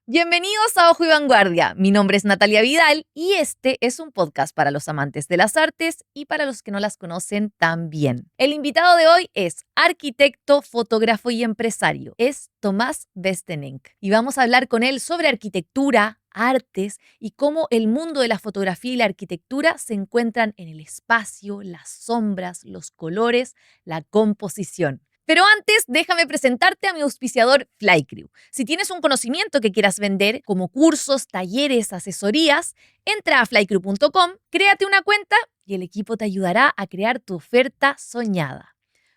Bienvenidos a Ojo y Vanguardia. Mi nombre es Natalia Vidal y este es un podcast para los amantes de las artes y para los que no las conocen también. El invitado de hoy es arquitecto, fotógrafo y empresario. Es Tomás Bestenenck y vamos a hablar con él sobre arquitectura, artes y cómo el mundo de la fotografía y la arquitectura se encuentran en el espacio, las sombras, los colores, la composición. Pero antes, déjame presentarte a mi auspiciador Flycrew. Si tienes un conocimiento que quieras vender, como cursos, talleres, asesorías, entra a flycrew.com, créate una cuenta y el equipo te ayudará a crear tu oferta soñada.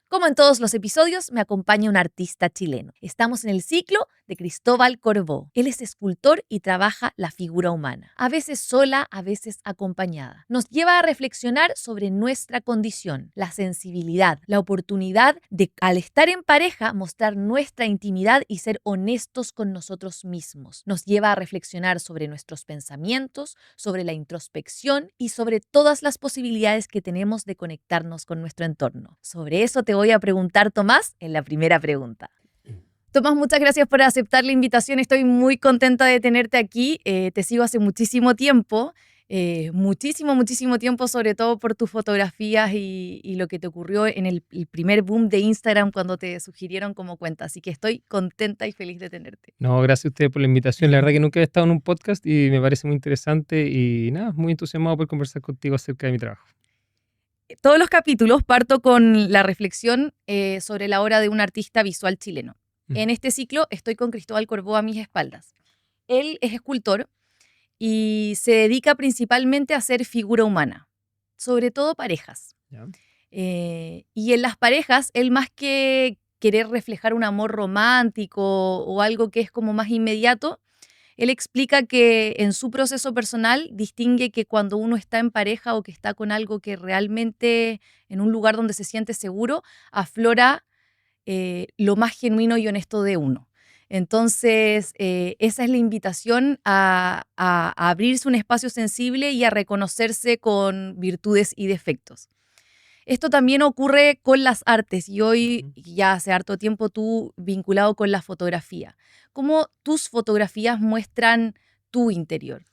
Como en todos los episodios, me acompaña un artista chileno. Estamos en el ciclo de Cristóbal Corbó. Él es escultor y trabaja la figura humana, a veces sola, a veces acompañada. Nos lleva a reflexionar sobre nuestra condición, la sensibilidad, la oportunidad de, al estar en pareja, mostrar nuestra intimidad y ser honestos con nosotros mismos. Nos lleva a reflexionar sobre nuestros pensamientos, sobre la introspección y sobre todas las posibilidades que tenemos de conectarnos con nuestro entorno. Sobre eso te voy a preguntar, Tomás, en la primera pregunta. Tomás, muchas gracias por aceptar la invitación. Estoy muy contenta de tenerte aquí. Te sigo hace muchísimo tiempo. Muchísimo tiempo, sobre todo por tus fotografías y lo que te ocurrió en el primer boom de Instagram cuando te sugirieron como cuenta. Así que estoy contenta y feliz de tenerte. No, gracias a ustedes por la invitación. La verdad que nunca he estado en un podcast y me parece muy interesante y nada, muy entusiasmado por conversar contigo acerca de mi trabajo. Todos los capítulos parto con la reflexión sobre la obra de un artista visual chileno. En este ciclo estoy con Cristóbal Corbó a mis espaldas. Él es escultor y se dedica principalmente a hacer figura humana, sobre todo parejas. ¿Ya? Y en las parejas, él más que querer reflejar un amor romántico o algo que es como más inmediato, él explica que en su proceso personal distingue que cuando uno está en pareja o que está con algo que realmente en un lugar donde se siente seguro, aflora lo más genuino y honesto de uno. Entonces, esa es la invitación a abrirse un espacio sensible y a reconocerse con virtudes y defectos. Esto también ocurre con las artes y hoy, ya hace harto tiempo, tú vinculado con la fotografía. ¿Cómo tus fotografías muestran tu interior?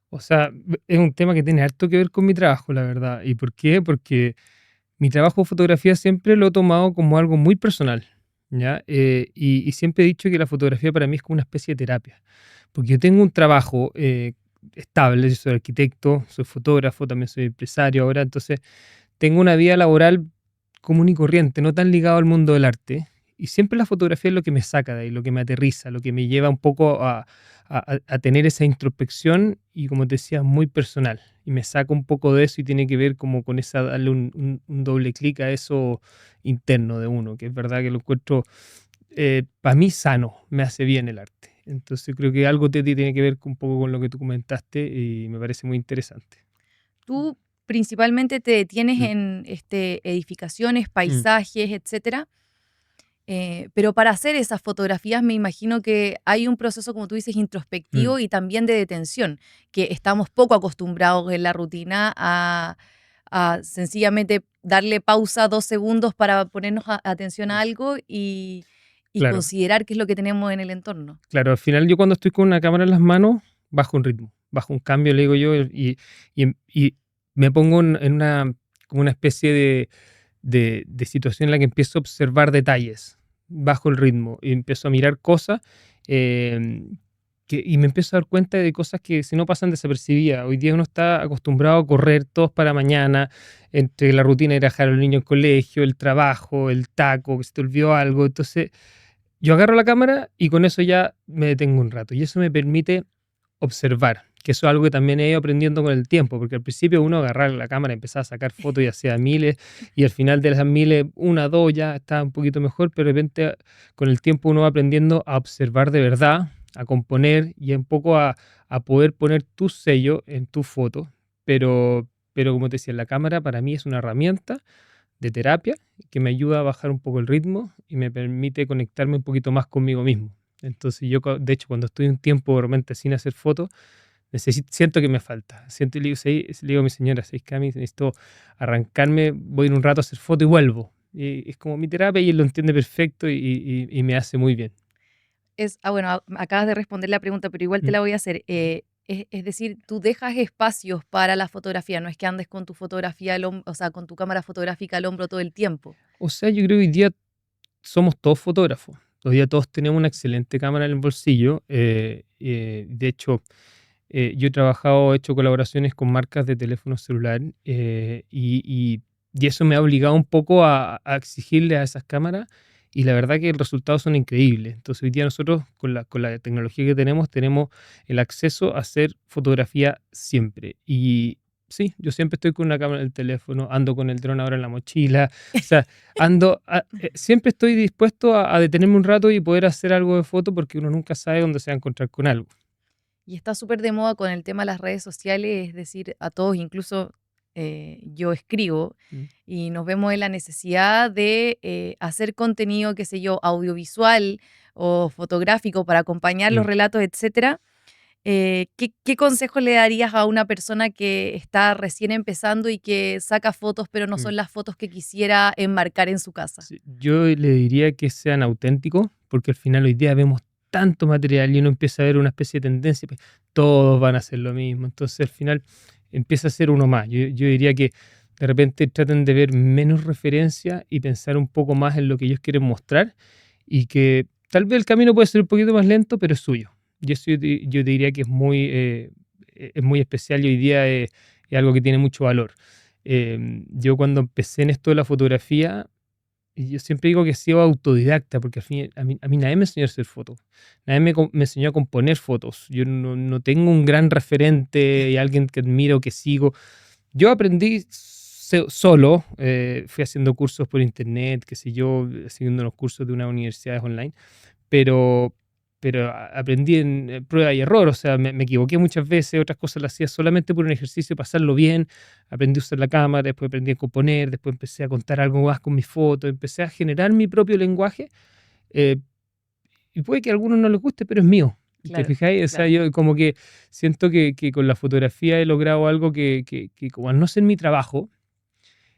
O sea, es un tema que tiene harto que ver con mi trabajo, la verdad. ¿Y por qué? Porque mi trabajo de fotografía siempre lo he tomado como algo muy personal, ¿ya? Y siempre he dicho que la fotografía para mí es como una especie de terapia. Porque yo tengo un trabajo estable, yo soy arquitecto, soy fotógrafo, también soy empresario ahora, entonces tengo una vida laboral común y corriente, no tan ligado al mundo del arte. Y siempre la fotografía es lo que me saca de ahí, lo que me aterriza, lo que me lleva un poco a tener esa introspección y, como te decía, muy personal. Y me saca un poco de eso y tiene que ver como con esa, darle un doble clic a eso interno de uno, que es verdad que lo encuentro, para mí, sano, me hace bien el arte. Entonces creo que algo tiene que ver un poco con lo que tú comentaste y me parece muy interesante. Tú principalmente te detienes Mm, en edificaciones, mm, paisajes, etcétera. Pero para hacer esas fotografías me imagino que hay un proceso, como tú dices, mm. introspectivo y también de detención, que estamos poco acostumbrados en la rutina a sencillamente darle pausa 2 segundos para ponernos atención a algo y Claro. considerar qué es lo que tenemos en el entorno. Claro, al final yo cuando estoy con una cámara en las manos, bajo un ritmo, bajo un cambio, le digo yo, y me pongo en una, como una especie de situación en la que empiezo a observar detalles, bajo el ritmo, y empiezo a mirar cosas, eh, y me empiezo a dar cuenta de cosas que si no pasan desapercibidas. Hoy día uno está acostumbrado a correr todos para mañana, entre la rutina de ir a dejar a los niños al colegio, el trabajo, el taco, que se te olvidó algo, entonces yo agarro la cámara y con eso ya me detengo un rato. Y eso me permite observar, que eso es algo que también he ido aprendiendo con el tiempo, porque al principio uno agarraba la cámara, empezaba a sacar fotos y hacía miles, y al final de las miles, una, dos ya estaba un poquito mejor, pero de repente con el tiempo uno va aprendiendo a observar de verdad, a componer y un poco a poder poner tu sello en tu foto, pero como te decía, la cámara para mí es una herramienta de terapia que me ayuda a bajar un poco el ritmo y me permite conectarme un poquito más conmigo mismo. Entonces yo, de hecho, cuando estoy un tiempo realmente sin hacer fotos, siento que me falta. Siento y le digo, le digo a mi señora, ¿sabes qué? A mí necesito arrancarme, voy en un rato a hacer foto y vuelvo. Y es como mi terapia y él lo entiende perfecto y me hace muy bien. Bueno, acabas de responder la pregunta, pero igual te Mm. la voy a hacer. Es decir, tú dejas espacios para la fotografía, no es que andes con tu fotografía o sea, con tu cámara fotográfica al hombro todo el tiempo. O sea, yo creo que hoy día somos todos fotógrafos. Hoy día todos tenemos una excelente cámara en el bolsillo. De hecho, yo he trabajado, he hecho colaboraciones con marcas de teléfono celular y eso me ha obligado un poco a exigirle a esas cámaras y la verdad que los resultados son increíbles. Entonces hoy día nosotros con la tecnología que tenemos el acceso a hacer fotografía siempre. Y sí, yo siempre estoy con una cámara en el teléfono, ando con el dron ahora en la mochila, o sea, siempre estoy dispuesto a detenerme un rato y poder hacer algo de foto porque uno nunca sabe dónde se va a encontrar con algo. Y está súper de moda con el tema de las redes sociales, es decir, a todos, incluso yo escribo, Mm, y nos vemos en la necesidad de hacer contenido, qué sé yo, audiovisual o fotográfico para acompañar los mm. relatos, etcétera. ¿Qué consejo le darías a una persona que está recién empezando y que saca fotos, pero no Mm. son las fotos que quisiera enmarcar en su casa? Sí, yo le diría que sean auténticos, porque al final hoy día vemos tanto material y uno empieza a ver una especie de tendencia, pues, todos van a hacer lo mismo, entonces al final empieza a ser uno más. Yo diría que de repente traten de ver menos referencia y pensar un poco más en lo que ellos quieren mostrar y que tal vez el camino puede ser un poquito más lento, pero es suyo. Y eso yo te diría que es muy especial y hoy día es algo que tiene mucho valor. Yo cuando empecé en esto de la fotografía, y yo siempre digo que he sido autodidacta, porque al fin, a mí nadie me enseñó a hacer fotos. Nadie me enseñó a componer fotos. Yo no tengo un gran referente y alguien que admiro, que sigo. Yo aprendí solo, fui haciendo cursos por internet, qué sé yo, siguiendo los cursos de unas universidades online, pero, pero aprendí en prueba y error, o sea, me equivoqué muchas veces, otras cosas las hacía solamente por un ejercicio de pasarlo bien, aprendí a usar la cámara, después aprendí a componer, después empecé a contar algo más con mis fotos, empecé a generar mi propio lenguaje, eh, y puede que a algunos no les guste, pero es mío. ¿Te Claro, fijáis? O sea, claro. yo como que siento que con la fotografía he logrado algo que como al no ser mi trabajo,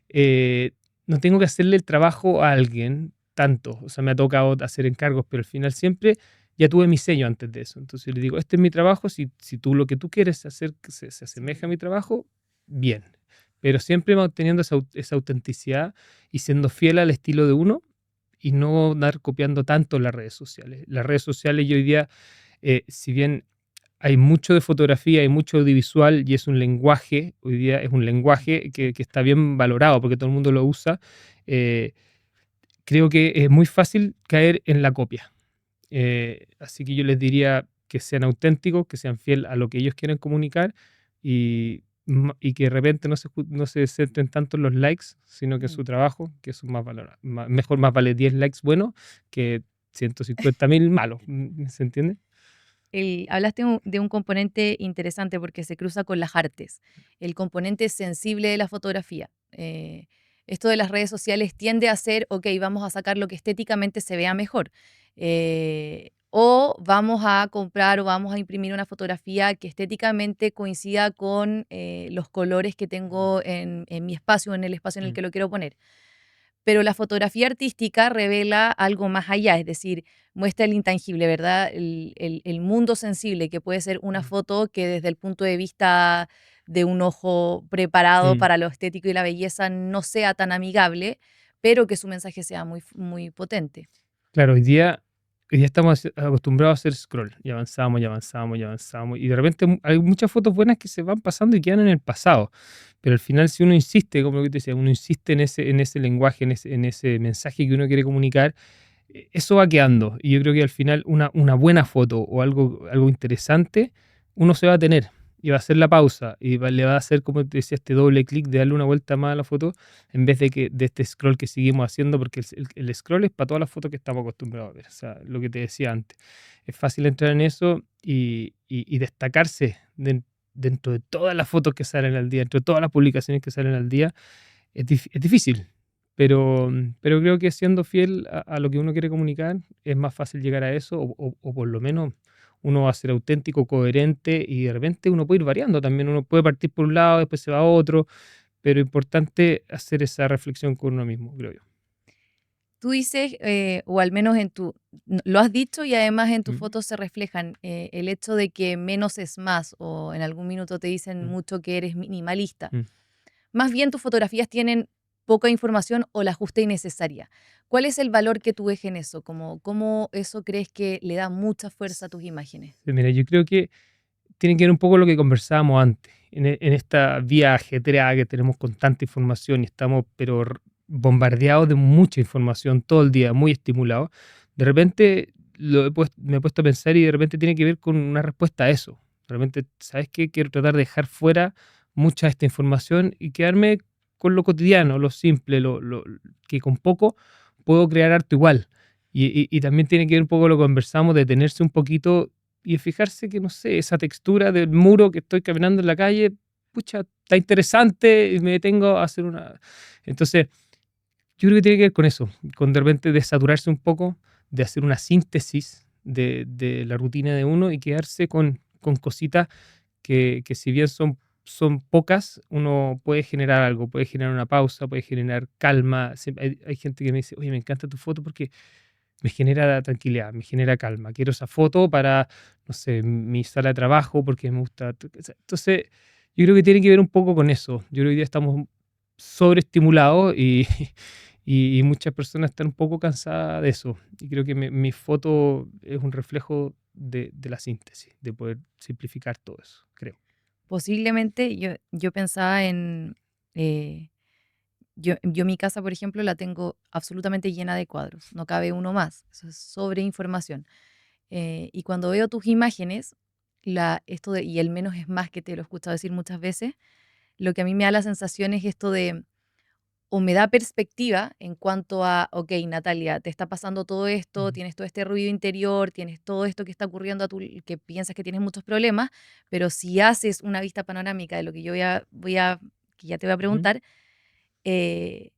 eh, no tengo que hacerle el trabajo a alguien tanto. O sea, me ha tocado hacer encargos, pero al final siempre ya tuve mi sello antes de eso. Entonces yo le digo, este es mi trabajo, si tú lo que tú quieres hacer que se asemeja a mi trabajo, bien. Pero siempre manteniendo esa autenticidad y siendo fiel al estilo de uno y no andar copiando tanto las redes sociales. Las redes sociales yo hoy día, si bien hay mucho de fotografía, hay mucho audiovisual y es un lenguaje, hoy día es un lenguaje que está bien valorado porque todo el mundo lo usa, eh, creo que es muy fácil caer en la copia. Así que yo les diría que sean auténticos, que sean fiel a lo que ellos quieren comunicar y que de repente no se centren tanto en los likes, sino que en Mm. su trabajo, que es más valorado. Mejor más vale 10 likes buenos que 150.000 malos. ¿Se entiende? Hablaste de un componente interesante porque se cruza con las artes, el componente sensible de la fotografía. Esto de las redes sociales tiende a ser, ok, vamos a sacar lo que estéticamente se vea mejor. O vamos a comprar o vamos a imprimir una fotografía que estéticamente coincida con los colores que tengo en mi espacio, en el espacio en el Mm, que lo quiero poner. Pero la fotografía artística revela algo más allá, es decir, muestra el intangible, ¿verdad? El mundo sensible, que puede ser una mm, foto que desde el punto de vista de un ojo preparado mm. para lo estético y la belleza no sea tan amigable, pero que su mensaje sea muy potente. Claro, hoy día estamos acostumbrados a hacer scroll y avanzamos y avanzamos y avanzamos y de repente hay muchas fotos buenas que se van pasando y quedan en el pasado, pero al final si uno insiste, como lo que te decía, uno insiste en ese lenguaje, en ese mensaje que uno quiere comunicar, eso va quedando y yo creo que al final una buena foto o algo interesante, uno se va a tener y va a hacer la pausa y le va a hacer, como te decía, este doble clic de darle una vuelta más a la foto en vez de este scroll que seguimos haciendo, porque el scroll es para todas las fotos que estamos acostumbrados a ver. O sea, lo que te decía antes. Es fácil entrar en eso y destacarse dentro de todas las fotos que salen al día, dentro de todas las publicaciones que salen al día. Es difícil, pero creo que siendo fiel a lo que uno quiere comunicar, es más fácil llegar a eso, o por lo menos uno va a ser auténtico, coherente, y de repente uno puede ir variando también. Uno puede partir por un lado, después se va a otro, pero importante hacer esa reflexión con uno mismo, creo yo. Tú dices, o al menos lo has dicho y además en tus Mm, fotos se reflejan el hecho de que menos es más, o en algún minuto te dicen mm, mucho que eres minimalista. mm. Más bien tus fotografías tienen poca información o la justa y necesaria. ¿Cuál es el valor que tú ves en eso? ¿Cómo eso crees que le da mucha fuerza a tus imágenes? Sí, mira, yo creo que tiene que ver un poco lo que conversábamos antes. En esta vía ajetreada que tenemos con tanta información y estamos, pero bombardeados de mucha información todo el día, muy estimulados. De repente me he puesto a pensar y de repente tiene que ver con una respuesta a eso. De repente, ¿sabes qué? Quiero tratar de dejar fuera mucha de esta información y quedarme con lo cotidiano, lo simple, que con poco puedo crear arte igual. Y también tiene que ver un poco lo que conversamos, de detenerse un poquito y fijarse que, no sé, esa textura del muro que estoy caminando en la calle, pucha, está interesante y me detengo a hacer una... Entonces, yo creo que tiene que ver con eso, con de repente desaturarse un poco, de hacer una síntesis de la rutina de uno y quedarse con cositas que si bien son pocas, uno puede generar algo, puede generar una pausa, puede generar calma. Hay gente que me dice, oye, me encanta tu foto porque me genera tranquilidad, me genera calma. Quiero esa foto para, no sé, mi sala de trabajo porque me gusta. Entonces, yo creo que tiene que ver un poco con eso. Yo creo que hoy día estamos sobreestimulados y, y muchas personas están un poco cansadas de eso. Y creo que mi foto es un reflejo de la síntesis, de poder simplificar todo eso, creo. Posiblemente yo pensaba en... eh, yo mi casa, por ejemplo, la tengo absolutamente llena de cuadros, no cabe uno más, eso es sobre información. Y cuando veo tus imágenes, y el menos es más que te lo he escuchado decir muchas veces, lo que a mí me da la sensación es esto de, o me da perspectiva en cuanto a, ok, Natalia, te está pasando todo esto, Ujú. tienes todo este ruido interior, tienes todo esto que está ocurriendo que piensas que tienes muchos problemas, pero si haces una vista panorámica de lo que yo que ya te voy a Ujú. preguntar, eh,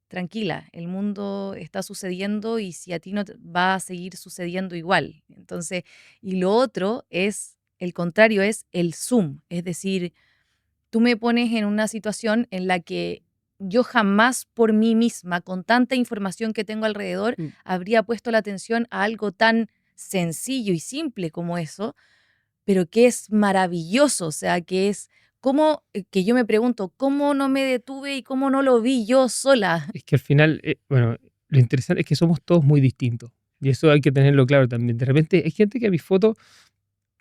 tranquila, el mundo está sucediendo y si a ti no va a seguir sucediendo igual. Entonces, y lo otro es, el contrario es el zoom, es decir, tú me pones en una situación en la que yo jamás por mí misma, con tanta información que tengo alrededor, Mm. habría puesto la atención a algo tan sencillo y simple como eso, pero que es maravilloso, o sea, que es como que yo me pregunto, ¿cómo no me detuve y cómo no lo vi yo sola? Es que al final, bueno, lo interesante es que somos todos muy distintos. Y eso hay que tenerlo claro también. De repente hay gente que a mis fotos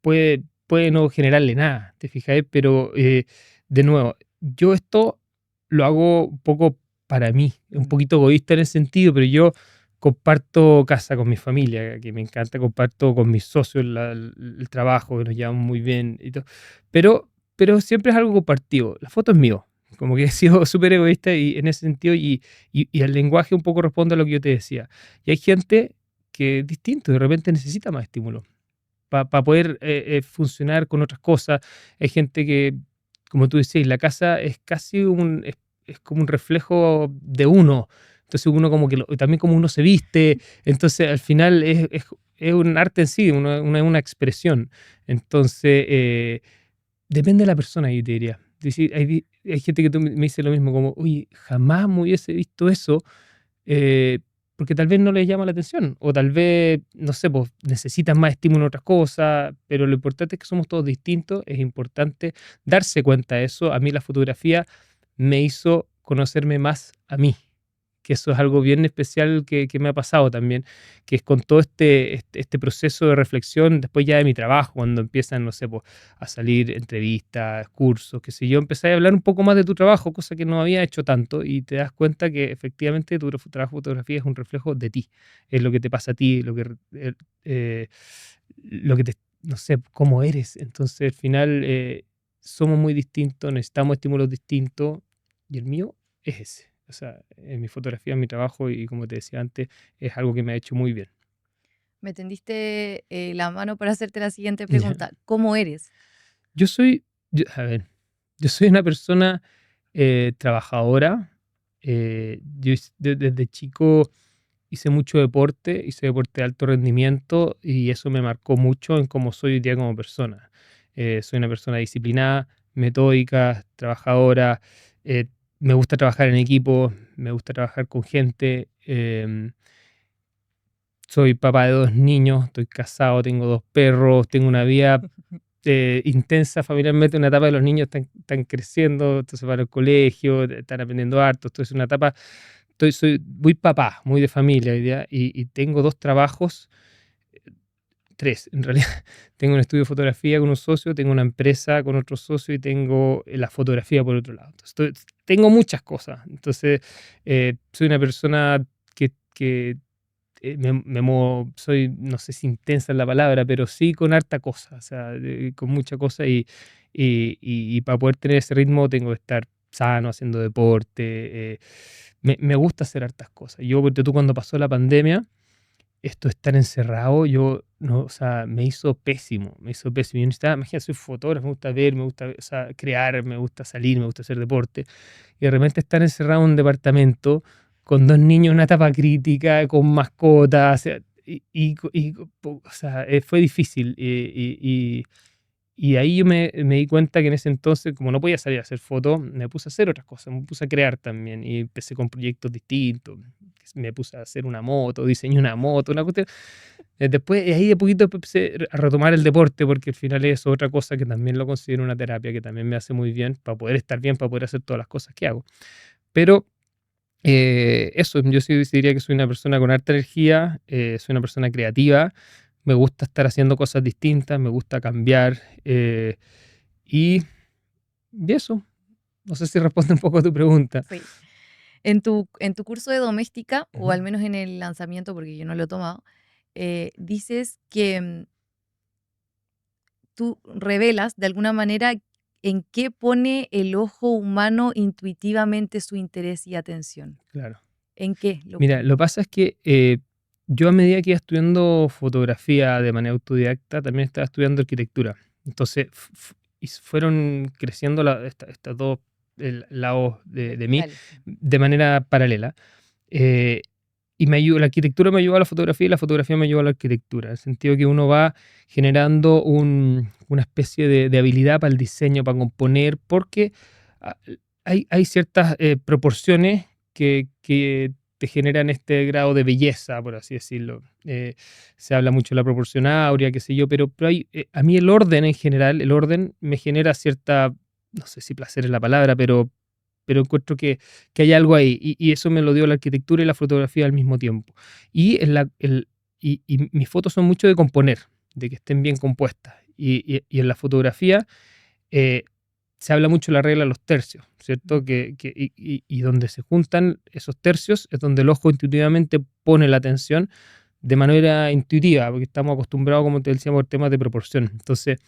puede no generarle nada, ¿te fijas? Pero, de nuevo, yo esto lo hago un poco para mí, un Mm. poquito egoísta en ese sentido, pero yo comparto casa con mi familia, que me encanta, comparto con mis socios el trabajo, que nos llevamos muy bien y todo. Pero siempre es algo compartido. La foto es mío. Como que he sido súper egoísta y en ese sentido, y el lenguaje un poco responde a lo que yo te decía. Y hay gente que es distinto, de repente necesita más estímulo para poder funcionar con otras cosas. Hay gente que, como tú decís, la casa es casi es como un reflejo de uno. Entonces uno como que también como uno se viste, entonces al final es un arte en sí, una expresión. Entonces, depende de la persona, yo te diría. Es decir, hay gente que me dice lo mismo, como, oye, jamás me hubiese visto eso, eh, porque tal vez no les llama la atención, o tal vez, no sé, pues necesitan más estímulo en otras cosas, pero lo importante es que somos todos distintos, es importante darse cuenta de eso. A mí la fotografía me hizo conocerme más a mí, que eso es algo bien especial que me ha pasado también, que es con todo este proceso de reflexión después ya de mi trabajo, cuando empiezan, no sé, pues, a salir entrevistas, cursos, qué sé yo, empecé a hablar un poco más de tu trabajo, cosa que no había hecho tanto, y te das cuenta que efectivamente tu trabajo de fotografía es un reflejo de ti, es lo que te pasa a ti, eh, lo que te, no sé, cómo eres. Entonces, al final, somos muy distintos, necesitamos estímulos distintos, y el mío es ese. O sea, en mi fotografía, en mi trabajo y como te decía antes, es algo que me ha hecho muy bien. Me tendiste la mano para hacerte la siguiente Ya. pregunta. ¿Cómo eres? Yo soy, a ver, yo soy una persona trabajadora. Desde chico hice deporte de alto rendimiento y eso me marcó mucho en cómo soy hoy día como persona. Soy una persona disciplinada, metódica, trabajadora. eh, Me gusta trabajar en equipo, me gusta trabajar con gente. Soy papá de 2 niños, estoy casado, tengo 2 perros, tengo una vida intensa familiarmente, una etapa de los niños están creciendo, entonces van al colegio, están aprendiendo harto, entonces es una etapa, soy muy papá, muy de familia hoy día, y tengo 2 trabajos, 3 en realidad. Tengo un estudio de fotografía con un socio, tengo una empresa con otro socio y tengo la fotografía por otro lado. Entonces, tengo muchas cosas. Entonces, soy una persona que soy, no sé si intensa es la palabra, pero sí con harta cosa, o sea, con mucha cosa y para poder tener ese ritmo tengo que estar sano, haciendo deporte. Me gusta hacer hartas cosas. Yo, porque tú cuando pasó la pandemia, esto de estar encerrado, yo, no, o sea, me hizo pésimo, me hizo pésimo. Yo necesitaba, imagínate, soy fotógrafo, me gusta ver, me gusta, o sea, crear, me gusta salir, me gusta hacer deporte. Y de repente estar encerrado en un departamento con 2 niños en una etapa crítica, con mascotas, o sea, o sea, fue difícil. Y ahí yo me di cuenta que en ese entonces, como no podía salir a hacer fotos, me puse a hacer otras cosas, me puse a crear también y empecé con proyectos distintos. Me puse a hacer una moto, diseñé una moto, una cuestión. Después, ahí de poquito empecé a retomar el deporte, porque al final es otra cosa que también lo considero una terapia, que también me hace muy bien para poder estar bien, para poder hacer todas las cosas que hago. Pero eso, yo sí diría que soy una persona con harta energía, soy una persona creativa, me gusta estar haciendo cosas distintas, me gusta cambiar y, y eso. No sé si responde un poco a tu pregunta. Sí. En tu curso de doméstica, o Ujú. al menos en el lanzamiento, porque yo no lo he tomado, dices que tú revelas de alguna manera en qué pone el ojo humano intuitivamente su interés y atención. Claro. ¿En qué lo Mira, pone? lo que pasa es que yo a medida que iba estudiando fotografía de manera autodidacta, también estaba estudiando arquitectura. Entonces, y fueron creciendo estas dos lados de mí Verticales. de manera paralela. Eh, y la arquitectura me ayudó a la fotografía y la fotografía me ayudó a la arquitectura, en el sentido que uno va generando una especie de habilidad para el diseño, para componer, porque ah, hay ciertas proporciones que te generan este grado de belleza, por así decirlo. Se habla mucho de la proporción áurea, qué sé yo, pero a mí el orden en general, el orden me genera cierta, no sé si placer es la palabra, pero encuentro que hay algo ahí, y eso me lo dio la arquitectura y la fotografía al mismo tiempo. Y mis fotos son mucho de componer, de que estén bien compuestas. Y en la fotografía eh, se habla mucho de la regla de los tercios, ¿cierto? Y donde se juntan esos tercios es donde el ojo intuitivamente pone la atención de manera intuitiva, porque estamos acostumbrados, como te decíamos, a temas de proporción. Entonces,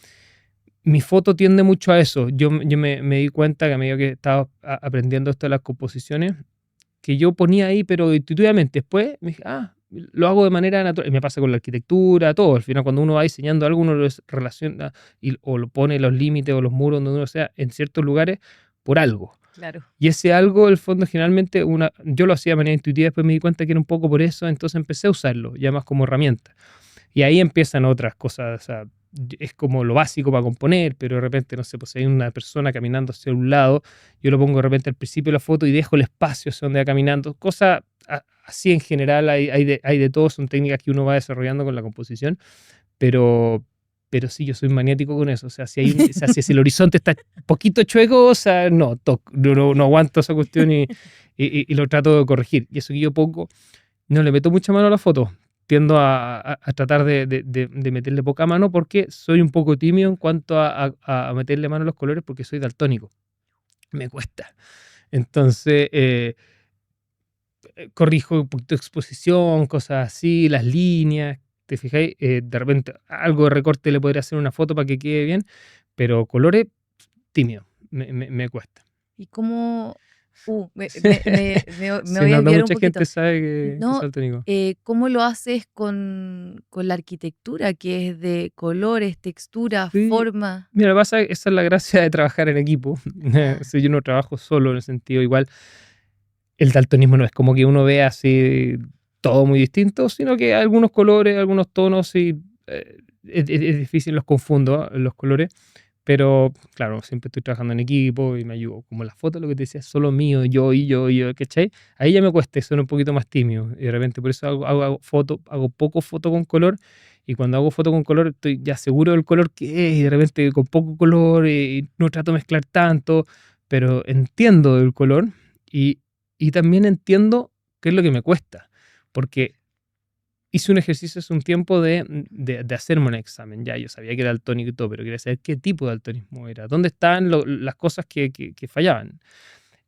mi foto tiende mucho a eso. Yo me di cuenta que a medida que estaba aprendiendo esto de las composiciones, que yo ponía ahí, pero intuitivamente. Después me dije, lo hago de manera natural. Y me pasa con la arquitectura, todo. Al final, cuando uno va diseñando algo, uno lo relaciona o lo pone los límites o los muros donde uno sea en ciertos lugares por algo. Claro. Y ese algo, el fondo, generalmente, yo lo hacía de manera intuitiva, después me di cuenta que era un poco por eso, entonces empecé a usarlo, ya más como herramienta. Y ahí empiezan otras cosas, o sea, es como lo básico para componer, pero de repente, no sé, pues si hay una persona caminando hacia un lado, yo lo pongo de repente al principio de la foto y dejo el espacio hacia donde va caminando, cosas así en general, hay de todo, son técnicas que uno va desarrollando con la composición, pero, pero sí, yo soy maniático con eso, o sea, o sea, si el horizonte está un poquito chueco, o sea, no aguanto esa cuestión y lo trato de corregir, y eso que yo pongo, no le meto mucha mano a la foto, tiendo a tratar de meterle poca mano porque soy un poco tímido en cuanto a meterle mano a los colores porque soy daltónico. Me cuesta. Entonces, corrijo un poquito de exposición, cosas así, las líneas. ¿Te fijáis? De repente algo de recorte le podría hacer una foto para que quede bien, pero colores, tímido. Me cuesta. ¿Y cómo? Me Se voy a nota, desviar un mucha poquito. gente sabe que No, soy daltónico. ¿cómo lo haces con la arquitectura, que es de colores, textura, Sí, forma? mira, esa es la gracia de trabajar en equipo. Ah, Si yo no trabajo solo en el sentido igual, el daltonismo no es como que uno vea así todo muy distinto, sino que algunos colores, algunos tonos, sí, es difícil, los confundo, los colores, Pero, claro, siempre estoy trabajando en equipo y me ayudo. Como las fotos, lo que te decía, es solo mío, yo, ¿cachai? Ahí ya me cuesta, soy un poquito más tímido. Y de repente por eso hago poco foto con color. Y cuando hago foto con color estoy ya seguro del color que es. Y de repente con poco color y no trato de mezclar tanto. Pero entiendo el color y también entiendo qué es lo que me cuesta. Porque hice un ejercicio hace un tiempo de hacerme un examen. Ya, yo sabía que era daltónico y todo, pero quería saber qué tipo de daltonismo era. ¿Dónde estaban las cosas que fallaban?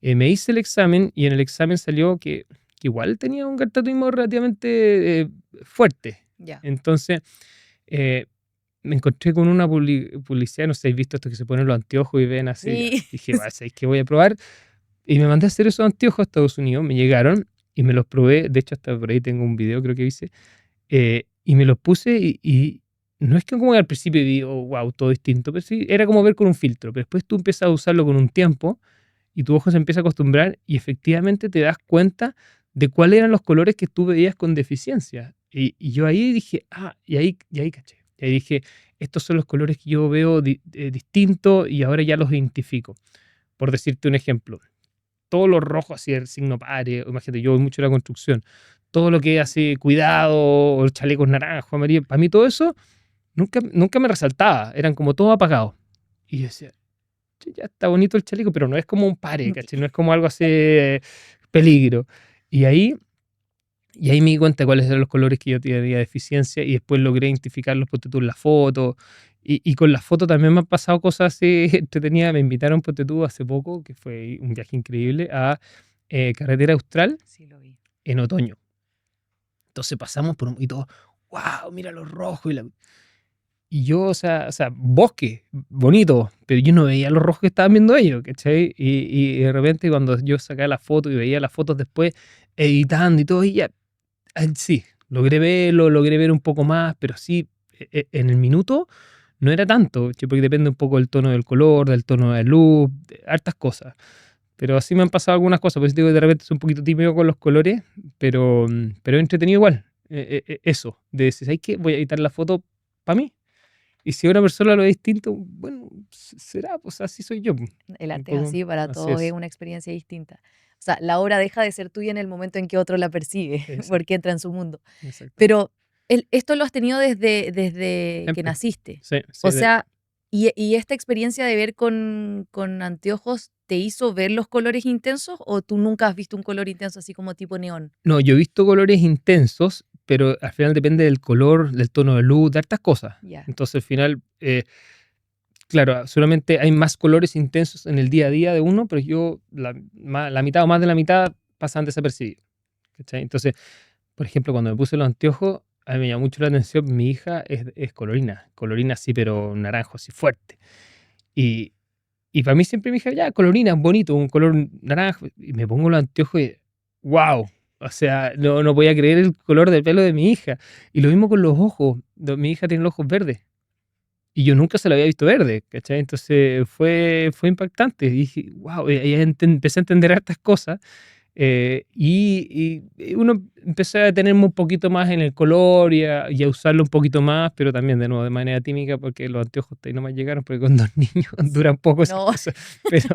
Me hice el examen y en el examen salió que igual tenía un daltonismo relativamente fuerte. Ya. Entonces, eh, me encontré con una publicidad, no sé si habéis visto esto que se ponen los anteojos y ven así. Ya. Sí. Dije, ¿sabes qué voy a probar? Y me mandé a hacer esos anteojos a Estados Unidos, me llegaron y me los probé. De hecho, hasta por ahí tengo un video, creo que hice. Y me los puse y no es que como al principio vi, oh, wow, todo distinto, pero sí, era como ver con un filtro. Pero después tú empiezas a usarlo con un tiempo y tu ojo se empieza a acostumbrar y efectivamente te das cuenta de cuáles eran los colores que tú veías con deficiencia. Y yo ahí dije, y ahí caché. Y ahí dije, estos son los colores que yo veo distintos y ahora ya los identifico. Por decirte un ejemplo, todos los rojos así, el signo pare, imagínate, yo voy mucho a la construcción, todo lo que es así, cuidado, o chalecos naranjo, amarillo, para mí todo eso nunca me resaltaba, eran como todos apagados. Y yo decía, "Che, ya está bonito el chaleco, pero no es como un pare, ¿cachai? No es como algo así, peligro". Y ahí, y ahí me di cuenta de cuáles eran los colores que yo tenía deficiencia y después logré identificarlos, ponte tú en la foto. Y con la foto también me han pasado cosas así entretenidas. Me invitaron, ponte tú, hace poco, que fue un viaje increíble, a Carretera Austral Sí, lo vi. en otoño. Entonces pasamos por y todo, wow, mira los rojos. Y yo, o sea, bosque, bonito, pero yo no veía los rojos que estaban viendo ellos, ¿cachai? Y de repente cuando yo sacaba la foto y veía las fotos después, editando y todo, y ya, sí, logré verlo, logré ver un poco más, pero sí, en el minuto no era tanto, ¿cachai? Porque depende un poco del tono del color, del tono de luz, de hartas cosas. Pero así me han pasado algunas cosas, por eso digo que de repente soy un poquito tímido con los colores, pero entretenido igual. Eso, de decir, ¿sabes qué? Voy a editar la foto para mí. Y si una persona lo ve distinto, bueno, será, pues así soy yo. El Un arte es poco, así, para así todos es es. una experiencia distinta. O sea, la obra deja de ser tuya en el momento en que otro la percibe, Exacto, porque entra en su mundo. exacto. Pero esto lo has tenido desde que Siempre. naciste. Sí, sí. O sea, y esta experiencia de ver con anteojos te hizo ver los colores intensos o tú nunca has visto un color intenso así como tipo neón. No, yo he visto colores intensos, pero al final depende del color, del tono de luz, de hartas cosas. Ya. Entonces al final, claro, solamente hay más colores intensos en el día a día de uno, pero yo la mitad o más de la mitad pasan desapercibidos. ¿Cachai? Entonces, por ejemplo, cuando me puse los anteojos, a mí me llamó mucho la atención, mi hija es colorina así, pero naranjo, así fuerte. Y, y para mí siempre mi hija, ya, colorina, bonito, un color naranjo. Y me pongo los anteojos y, wow. O sea, no podía creer el color del pelo de mi hija. Y lo mismo con los ojos. Mi hija tiene los ojos verdes. Y yo nunca se lo había visto verde, ¿cachai? Entonces fue impactante. Y dije, wow, y ahí empecé a entender hartas cosas. Y uno empezó a detenerme un poquito más en el color y a usarlo un poquito más, pero también de nuevo de manera tímica porque los anteojos ahí no me llegaron porque con 2 niños duran poco esas No, cosas. Pero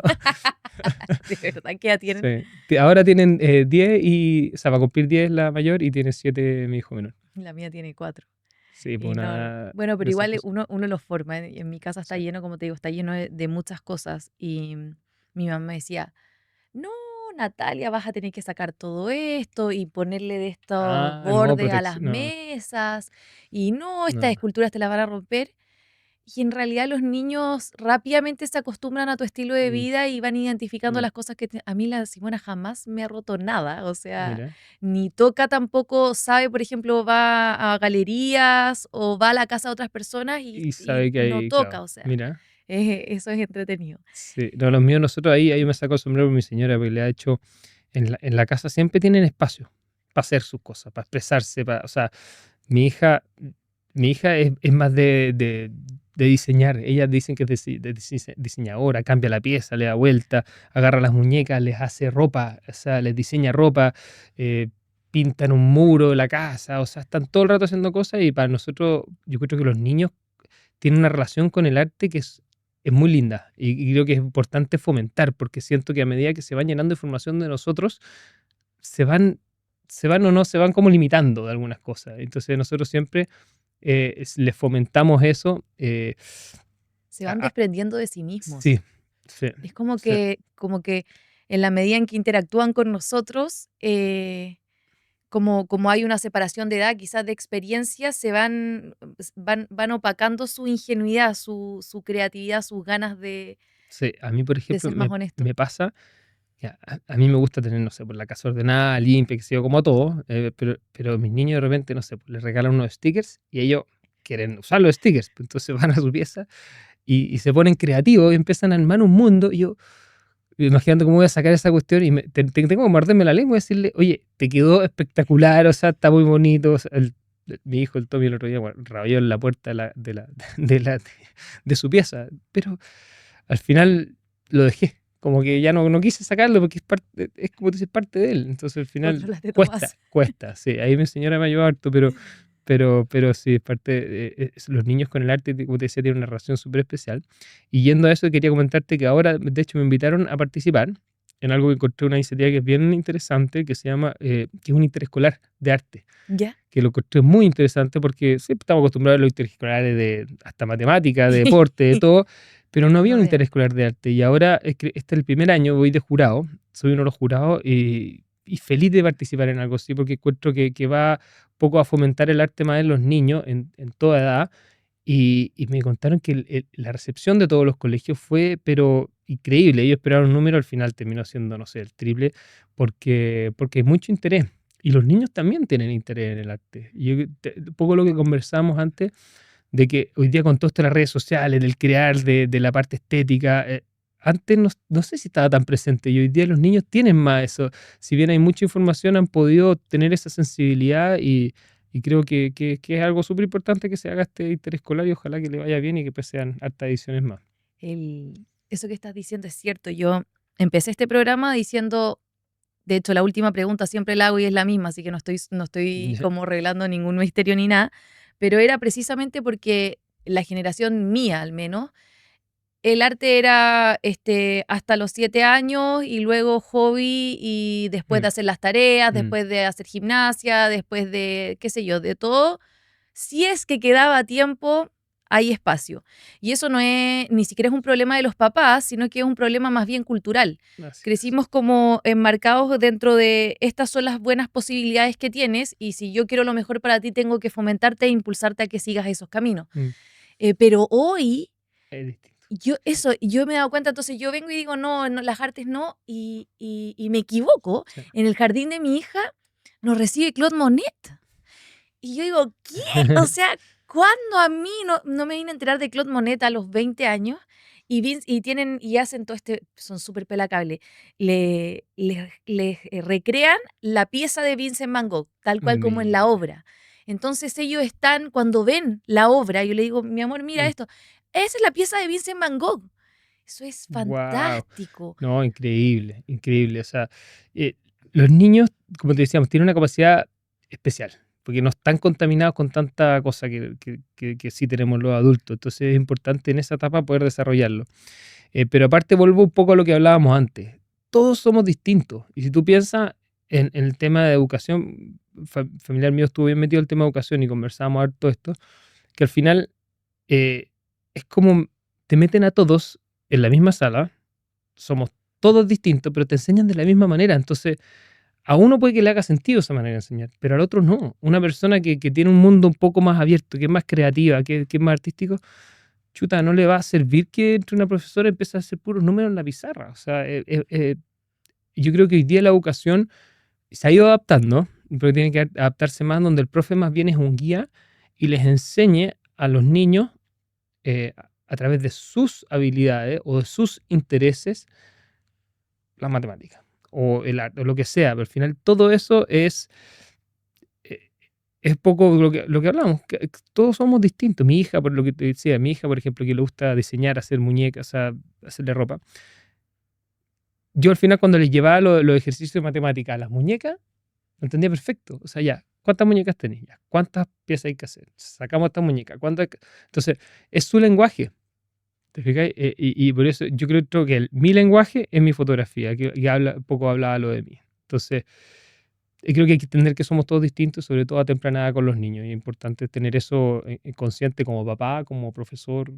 de verdad, ¿qué edad tienen? sí. Ahora tienen 10 y, o sea, va a cumplir 10 la mayor y tiene 7 mi hijo menor. La mía tiene 4. Sí, pues Y no, una bueno, pero de esas igual cosas. uno los forma. En mi casa está Sí. lleno, como te digo, está lleno de muchas cosas. Y mi mamá me decía, no, Natalia, vas a tener que sacar todo esto y ponerle de estos Ah, no, bordes a las protección. No, mesas. Y no, estas no. esculturas te las van a romper. Y en realidad los niños rápidamente se acostumbran a tu estilo de Mm, vida y van identificando mm, las cosas que a mí la Simona jamás me ha roto nada, o sea, mira. ni toca tampoco, sabe, por ejemplo, va a galerías o va a la casa de otras personas Y y sabe que no hay, toca, claro, o sea, mira. eso es entretenido. Sí, no, los míos, nosotros ahí me sacó el sombrero mi señora, porque le ha hecho, en la casa siempre tienen espacio para hacer sus cosas, para expresarse, o sea, mi hija, mi hija es más de diseñar, ellas dicen que es diseñadora, cambia la pieza, le da vuelta, agarra las muñecas, les hace ropa, o sea, les diseña ropa, eh, pintan un muro de la casa, o sea, están todo el rato haciendo cosas y para nosotros, yo creo que los niños tienen una relación con el arte que es es muy linda y creo que es importante fomentar, porque siento que a medida que se van llenando de información de nosotros, se van, se van como limitando de algunas cosas. Entonces nosotros siempre les fomentamos eso. Se van A- a- desprendiendo de sí sí, mismos. sí, Es sí, como que en la medida en que interactúan con nosotros, como hay una separación de edad, quizás de experiencia, van opacando su ingenuidad, su creatividad, sus ganas sí. A mí, por de ejemplo, ser más honestos. me pasa. Ya, a mí me gusta tener, no sé, por la casa ordenada, limpia, que sé yo, como todo, pero mis niños de repente, no sé, pues, les regalan unos stickers y ellos quieren usar los stickers, pues, entonces van a su pieza y se ponen creativos y empiezan a armar un mundo y yo, imaginando cómo voy a sacar esa cuestión y tengo que morderme la lengua y decirle, oye, te quedó espectacular, o sea, está muy bonito. O sea, mi hijo, el Tommy, el otro día, bueno, rayó en la puerta de, la, de su pieza, pero al final lo dejé. Como que ya no quise sacarlo porque es como tú dices, parte de él. Entonces al final Contrólate, Tomás. cuesta. Sí, ahí mi señora me ayudó harto, pero sí, es parte los niños con el arte, como te decía, tienen una relación súper especial. Y yendo a eso, quería comentarte que ahora, de hecho, me invitaron a participar en algo que encontré, una iniciativa que es bien interesante, que se llama, que es un interescolar de arte, ¿Ya? que lo encontré muy interesante porque siempre estamos acostumbrados a los interescolares de hasta matemática, de deporte, de todo, pero no había No un era. interescolar de arte. Y ahora, este es el primer año, voy de jurado, soy uno de los jurados y feliz de participar en algo así porque encuentro que va poco a fomentar el arte más en los niños en toda edad. Y me contaron que la recepción de todos los colegios fue, pero increíble. Ellos esperaron un número, al final terminó siendo, no sé, el triple, porque hay mucho interés. Y los niños también tienen interés en el arte. Y un poco lo que conversamos antes, de que hoy día con todo esto de las redes sociales, del crear, de la parte estética, antes no sé si estaba tan presente y hoy día los niños tienen más eso. Si bien hay mucha información, han podido tener esa sensibilidad y creo que es algo súper importante que se haga este interescolar y ojalá que le vaya bien y que pues sean hartas ediciones más. Eso que estás diciendo es cierto. Yo empecé este programa diciendo, de hecho, la última pregunta siempre la hago y es la misma, así que no estoy Ya. como revelando ningún misterio ni nada, pero era precisamente porque la generación mía, al menos, el arte era hasta los 7 años y luego hobby y después de Mm, hacer las tareas, mm. después de hacer gimnasia, después de, qué sé yo, de todo. Si es que quedaba tiempo, hay espacio. Y eso no es ni siquiera es un problema de los papás, sino que es un problema más bien cultural. Así es. Crecimos como enmarcados dentro de estas son las buenas posibilidades que tienes y si yo quiero lo mejor para ti, tengo que fomentarte e impulsarte a que sigas esos caminos. Mm, Pero hoy es distinto. yo me he dado cuenta, entonces yo vengo y digo, no, no, las artes no, y me equivoco. Sí. En el jardín de mi hija nos recibe Claude Monet. Y yo digo, ¿qué? O sea, ¿cuándo a mí no me vine a enterar de Claude Monet a los 20 años? Y hacen todo son súper pelacable. Recrean la pieza de Vincent Van Gogh, tal cual como en la Mira. obra. Entonces ellos están, cuando ven la obra, yo le digo, mi amor, mira Mm, esto. Esa es la pieza de Vincent Van Gogh. Eso es wow. fantástico. No, increíble, increíble. O sea, eh, los niños, como te decíamos, tienen una capacidad especial, porque no están contaminados con tanta cosa que sí tenemos los adultos. Entonces es importante en esa etapa poder desarrollarlo. Pero aparte vuelvo un poco a lo que hablábamos antes. Todos somos distintos. Y si tú piensas en el tema de educación, familiar mío estuvo bien metido en el tema de educación y conversábamos harto esto, que al final eh, es como te meten a todos en la misma sala, somos todos distintos, pero te enseñan de la misma manera. Entonces, a uno puede que le haga sentido esa manera de enseñar, pero al otro no. Una persona que tiene un mundo un poco más abierto, que es más creativa, que es más artístico, chuta, no le va a servir que entre una profesora empiece a hacer puros números en la pizarra. O sea, yo creo que hoy día la educación se ha ido adaptando, pero tiene que adaptarse más donde el profe más bien es un guía y les enseñe a los niños a través de sus habilidades o de sus intereses las matemáticas o el arte o lo que sea, pero al final todo eso eh, es poco lo que hablamos, que todos somos distintos. Mi hija, por lo que te decía, mi hija, por ejemplo, que le gusta diseñar, hacer muñecas, o sea, hacerle ropa. Yo al final cuando les llevaba los ejercicios de matemáticas a las muñecas, lo entendía perfecto. O sea, ya, ¿cuántas muñecas tenéis? Ya, ¿cuántas piezas hay que hacer? Sacamos esta muñeca. ¿Cuántas? Entonces, es su lenguaje. ¿Te fijas? Y por eso yo creo que mi lenguaje es mi fotografía, que poco hablaba lo de mí. Entonces, creo que hay que entender que somos todos distintos, sobre todo a temprana edad con los niños. Y es importante tener eso consciente como papá, como profesor,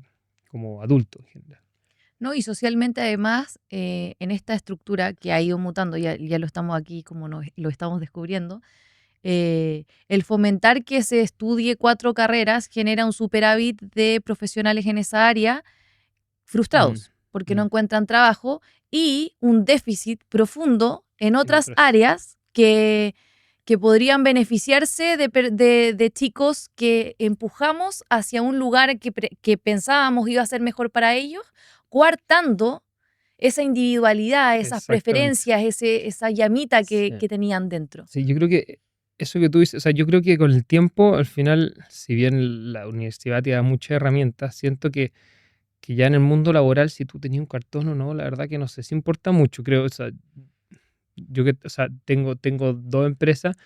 como adulto en general. ¿No? Y socialmente además, en esta estructura que ha ido mutando, ya lo estamos aquí como lo estamos descubriendo, el fomentar que se estudie 4 carreras genera un superávit de profesionales en esa área Mm, frustrados porque no mm. encuentran trabajo y un déficit profundo en En otras otras. áreas que podrían beneficiarse de chicos que empujamos hacia un lugar que pensábamos iba a ser mejor para ellos, coartando esa individualidad, esas Exactamente. preferencias, esa llamita Sí. que tenían dentro. Sí, yo creo que eso que tú dices, o sea, yo creo que con el tiempo, al final, si bien la universidad te da muchas herramientas, siento que ya en el mundo laboral, si tú tenías un cartón o no, la verdad que no sé si importa mucho, creo, o sea, o sea, tengo 2 empresas,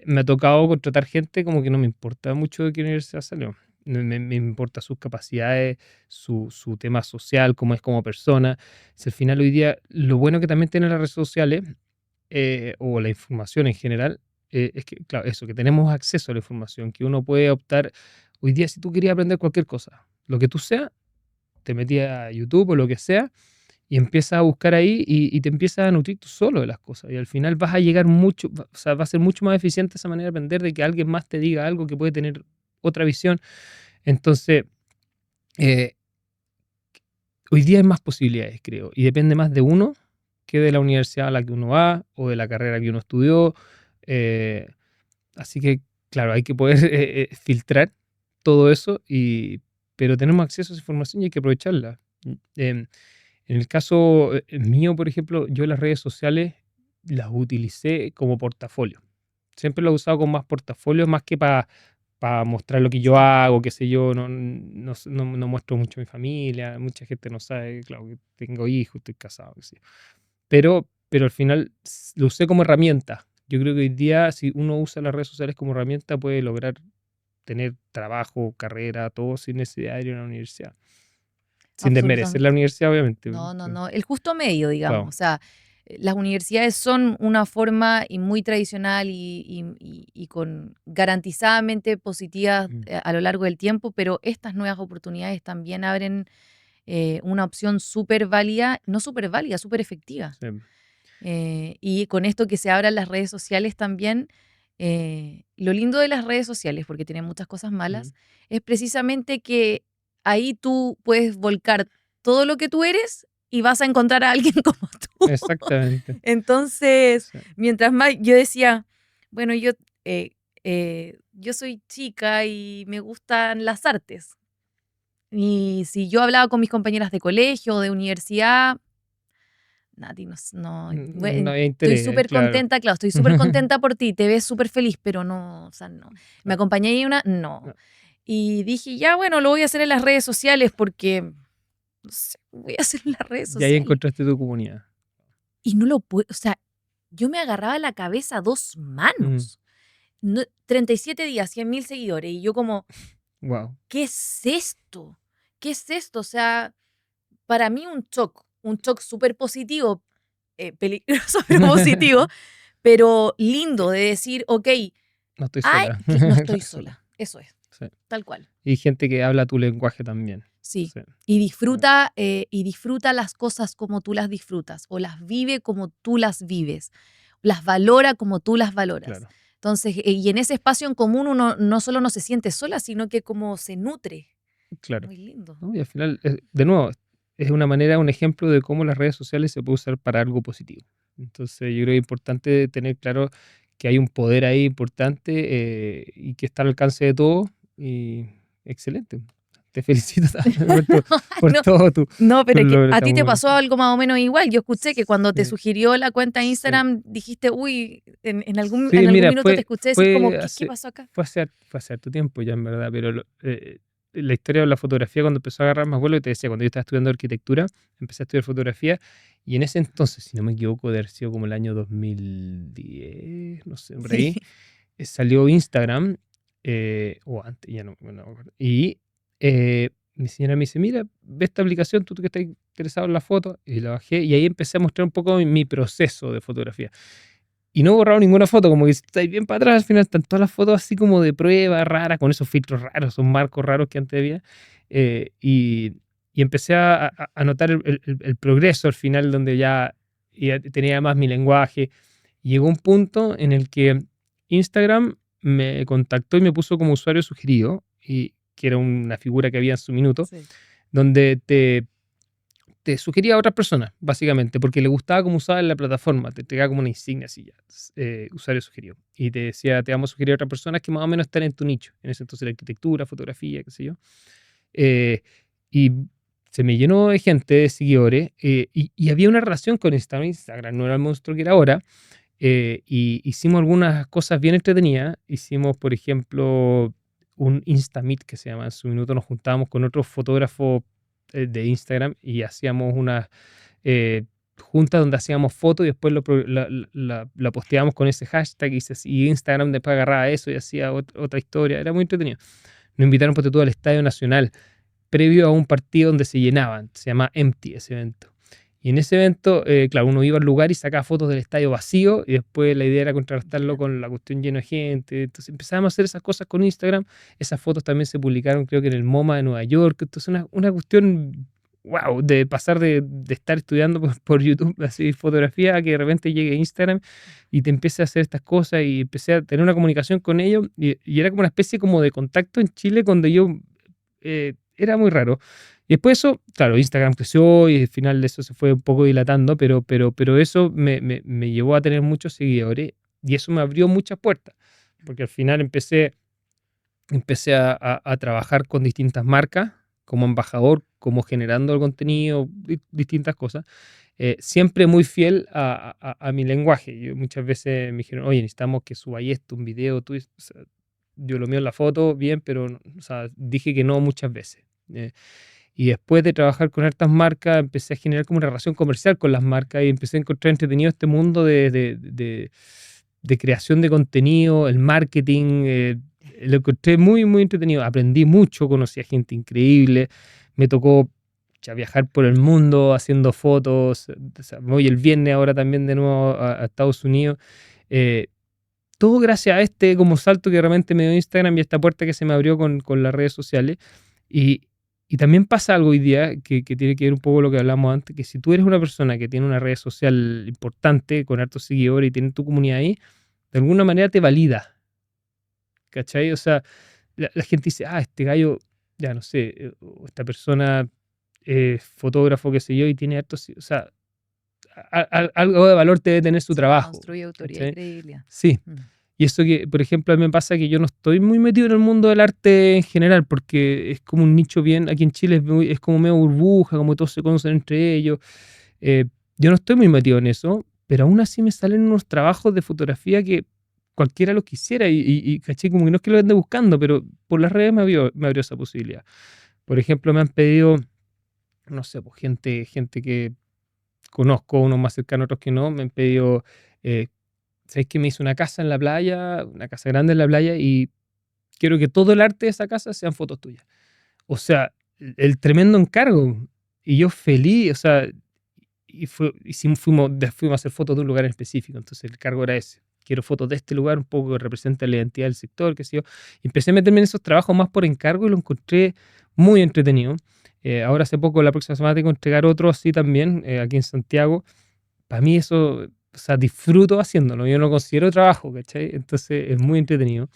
me ha tocado contratar gente como que no me importa mucho de qué universidad salió. Me importa sus capacidades, su tema social, cómo es como persona. Si al final hoy día, lo bueno que también tienen las redes sociales, o la información en general, es que, claro, eso, que tenemos acceso a la información, que uno puede optar. Hoy día, si tú querías aprender cualquier cosa, lo que tú sea, te metías a YouTube o lo que sea, y empiezas a buscar ahí y te empiezas a nutrir tú solo de las cosas. Y al final vas a llegar mucho, o sea, va a ser mucho más eficiente esa manera de aprender, de que alguien más te diga algo que puede tener otra visión. Entonces, eh, hoy día hay más posibilidades, creo, y depende más de uno que de la universidad a la que uno va o de la carrera que uno estudió. eh, Así que, claro, hay que poder filtrar todo eso, pero tenemos acceso a esa información y hay que aprovecharla. En el caso mío, por ejemplo, yo las redes sociales las utilicé como portafolio. Siempre lo he usado como más portafolio, más que para mostrar lo que yo Sí. hago, qué sé yo, no muestro mucho a mi familia, mucha gente no sabe, claro, que tengo hijos, estoy casado, qué sé yo. Pero al final lo usé como herramienta. Yo creo que hoy día, si uno usa las redes sociales como herramienta, puede lograr tener trabajo, carrera, todo sin necesidad de ir a la universidad. Sin desmerecer la Absolutamente. universidad, obviamente. No, no, no. El justo medio, digamos. Claro. O sea, las universidades son una forma y muy tradicional y con garantizadamente positivas Mm, a lo largo del tiempo, pero estas nuevas oportunidades también abren una opción súper válida, no súper válida, súper efectiva. sí. Y con esto que se abran las redes sociales también, lo lindo de las redes sociales, porque tienen muchas cosas Mm, malas, es precisamente que ahí tú puedes volcar todo lo que tú eres y vas a encontrar a alguien como tú. exactamente. Entonces, Sí. mientras más yo decía, bueno, yo soy chica y me gustan las artes. Y si yo hablaba con mis compañeras de colegio o de universidad, Nati, No hay estoy interés, súper claro. contenta, claro, estoy súper contenta por ti, te ves súper feliz, pero no, o sea, no. ¿Me No, acompañé ahí una? No. no. Y dije, ya, bueno, lo voy a hacer en las redes sociales porque, no sé, voy a hacer en las redes Y ahí sociales. encontraste tu comunidad. Y no lo puedo, o sea, yo me agarraba la cabeza a 2 Mm, manos. 37 días, 100.000 seguidores, y yo como, wow. ¿qué es esto? ¿Qué es esto? O sea, para mí un shock súper positivo, peligroso pero positivo, pero lindo de decir, ok, No estoy ay, sola. no estoy sola. Eso es, Sí. tal cual. Y hay gente que habla tu lenguaje también. Sí. Sí. Y disfruta las cosas como tú las disfrutas, o las vive como tú las vives, las valora como tú las valoras. Claro, Entonces, y en ese espacio en común uno no solo no se siente sola, sino que como se nutre. claro. Muy lindo. ¿No? Y al final, de nuevo, es una manera, un ejemplo de cómo las redes sociales se puede usar para algo positivo. Entonces, yo creo que es importante tener claro que hay un poder ahí importante, y que está al alcance de todos. Y excelente. Te felicito también por No, todo tu, no, tu pero es que logro. a Está ti muy te bueno. pasó algo más o menos igual. Yo escuché que cuando te Sí, sugirió la cuenta de sí. Instagram dijiste, uy, en Sí, algún mira, minuto te escuché decir como, ¿qué pasó acá? fue hace harto tiempo ya, en verdad, pero la historia de la fotografía, cuando empezó a agarrar más vuelo, te decía, cuando yo estaba estudiando arquitectura, empecé a estudiar fotografía, y en ese entonces, si no me equivoco, de haber sido como el año 2010, no sé, por ahí, Sí. salió Instagram, o antes, ya no me acuerdo, y mi señora me dice, mira, ve esta aplicación, tú que estás interesado en la foto, y la bajé, y ahí empecé a mostrar un poco mi proceso de fotografía. Y no he borrado ninguna foto, como que si estáis bien para atrás, al final están todas las fotos así como de prueba, raras, con esos filtros raros, esos marcos raros que antes había. Y empecé a notar el progreso al final, donde ya tenía más mi lenguaje. Llegó un punto en el que Instagram me contactó y me puso como usuario sugerido, y que era una figura que había en su minuto, Sí. donde te sugería a otras personas, básicamente, porque le gustaba cómo usaba la plataforma, te entregaba como una insignia así ya, usuario sugerido. Y te decía, te vamos a sugerir a otras personas que más o menos están en tu nicho, en ese entonces la arquitectura, fotografía, qué sé yo. Eh, y se me llenó de gente, de seguidores, y había una relación con Instagram. Instagram no era el monstruo que era ahora, y hicimos algunas cosas bien entretenidas. Hicimos, por ejemplo, un Instameet que se llama. En su minuto nos juntábamos con otros fotógrafos de Instagram y hacíamos unas juntas donde hacíamos fotos y después la posteábamos con ese hashtag y Instagram después agarraba eso y hacía otra historia. Era muy entretenido. Nos invitaron por todo al Estadio Nacional previo a un partido donde se llenaban. Se llama Empty ese evento. Y en ese evento, claro, uno iba al lugar y sacaba fotos del estadio vacío y después la idea era contrastarlo con la cuestión lleno de gente. Entonces empezábamos a hacer esas cosas con Instagram. Esas fotos también se publicaron, creo que en el MoMA de Nueva York. Entonces una cuestión, wow, de pasar de estar estudiando por YouTube, así fotografía, a que de repente llegue a Instagram y te empiece a hacer estas cosas y empecé a tener una comunicación con ellos y era como una especie como de contacto en Chile cuando yo era muy raro. Y después eso, claro, Instagram creció y al final de eso se fue un poco dilatando, pero eso me llevó a tener muchos seguidores y eso me abrió muchas puertas, porque al final empecé a trabajar con distintas marcas, como embajador, como generando el contenido, distintas cosas, siempre muy fiel a mi lenguaje. Yo, muchas veces me dijeron, oye, necesitamos que subáis esto, un video, tú, o sea, yo lo mío en la foto, bien, pero o sea, dije que no muchas veces. Y después de trabajar con hartas marcas, empecé a generar como una relación comercial con las marcas y empecé a encontrar entretenido este mundo de creación de contenido, el marketing. Lo encontré muy, muy entretenido. Aprendí mucho, conocí a gente increíble. Me tocó ya viajar por el mundo haciendo fotos. O sea, me voy el viernes ahora también de nuevo a Estados Unidos. Eh, Todo gracias a este como salto que realmente me dio Instagram y esta puerta que se me abrió con las redes sociales. Y, y también pasa algo hoy día que tiene que ver un poco con lo que hablamos antes, que si tú eres una persona que tiene una red social importante, con hartos seguidores y tiene tu comunidad ahí, de alguna manera te valida, ¿cachai? O sea, la gente dice, este gallo, ya no sé, o esta persona es fotógrafo, qué sé yo, y tiene hartos, o sea, algo de valor debe tener su Sí, trabajo, construye autoridad y ¿cachai? credibilidad. Sí. Mm. Y eso que, por ejemplo, a mí me pasa que yo no estoy muy metido en el mundo del arte en general, porque es como un nicho bien, aquí en Chile es como medio burbuja, como todos se conocen entre ellos. Eh, yo no estoy muy metido en eso, pero aún así me salen unos trabajos de fotografía que cualquiera los quisiera y caché, como que no es que lo ande buscando, pero por las redes me abrió esa posibilidad. Por ejemplo, me han pedido, no sé, pues gente que conozco, unos más cercanos, otros que no, me han pedido, eh, ¿sabes que me hice una casa en la playa, una casa grande en la playa y quiero que todo el arte de esa casa sean fotos tuyas? O sea, el tremendo encargo. Y yo feliz, o sea, fuimos a hacer fotos de un lugar en específico, entonces el cargo era ese. Quiero fotos de este lugar, un poco que representa la identidad del sector, qué sé yo. Y empecé a meterme en esos trabajos más por encargo y lo encontré muy entretenido. Ahora hace poco, la próxima semana, tengo que entregar otro así también, aquí en Santiago. Para mí eso, o sea, disfruto haciéndolo, yo no considero trabajo, ¿cachai? Entonces es muy entretenido.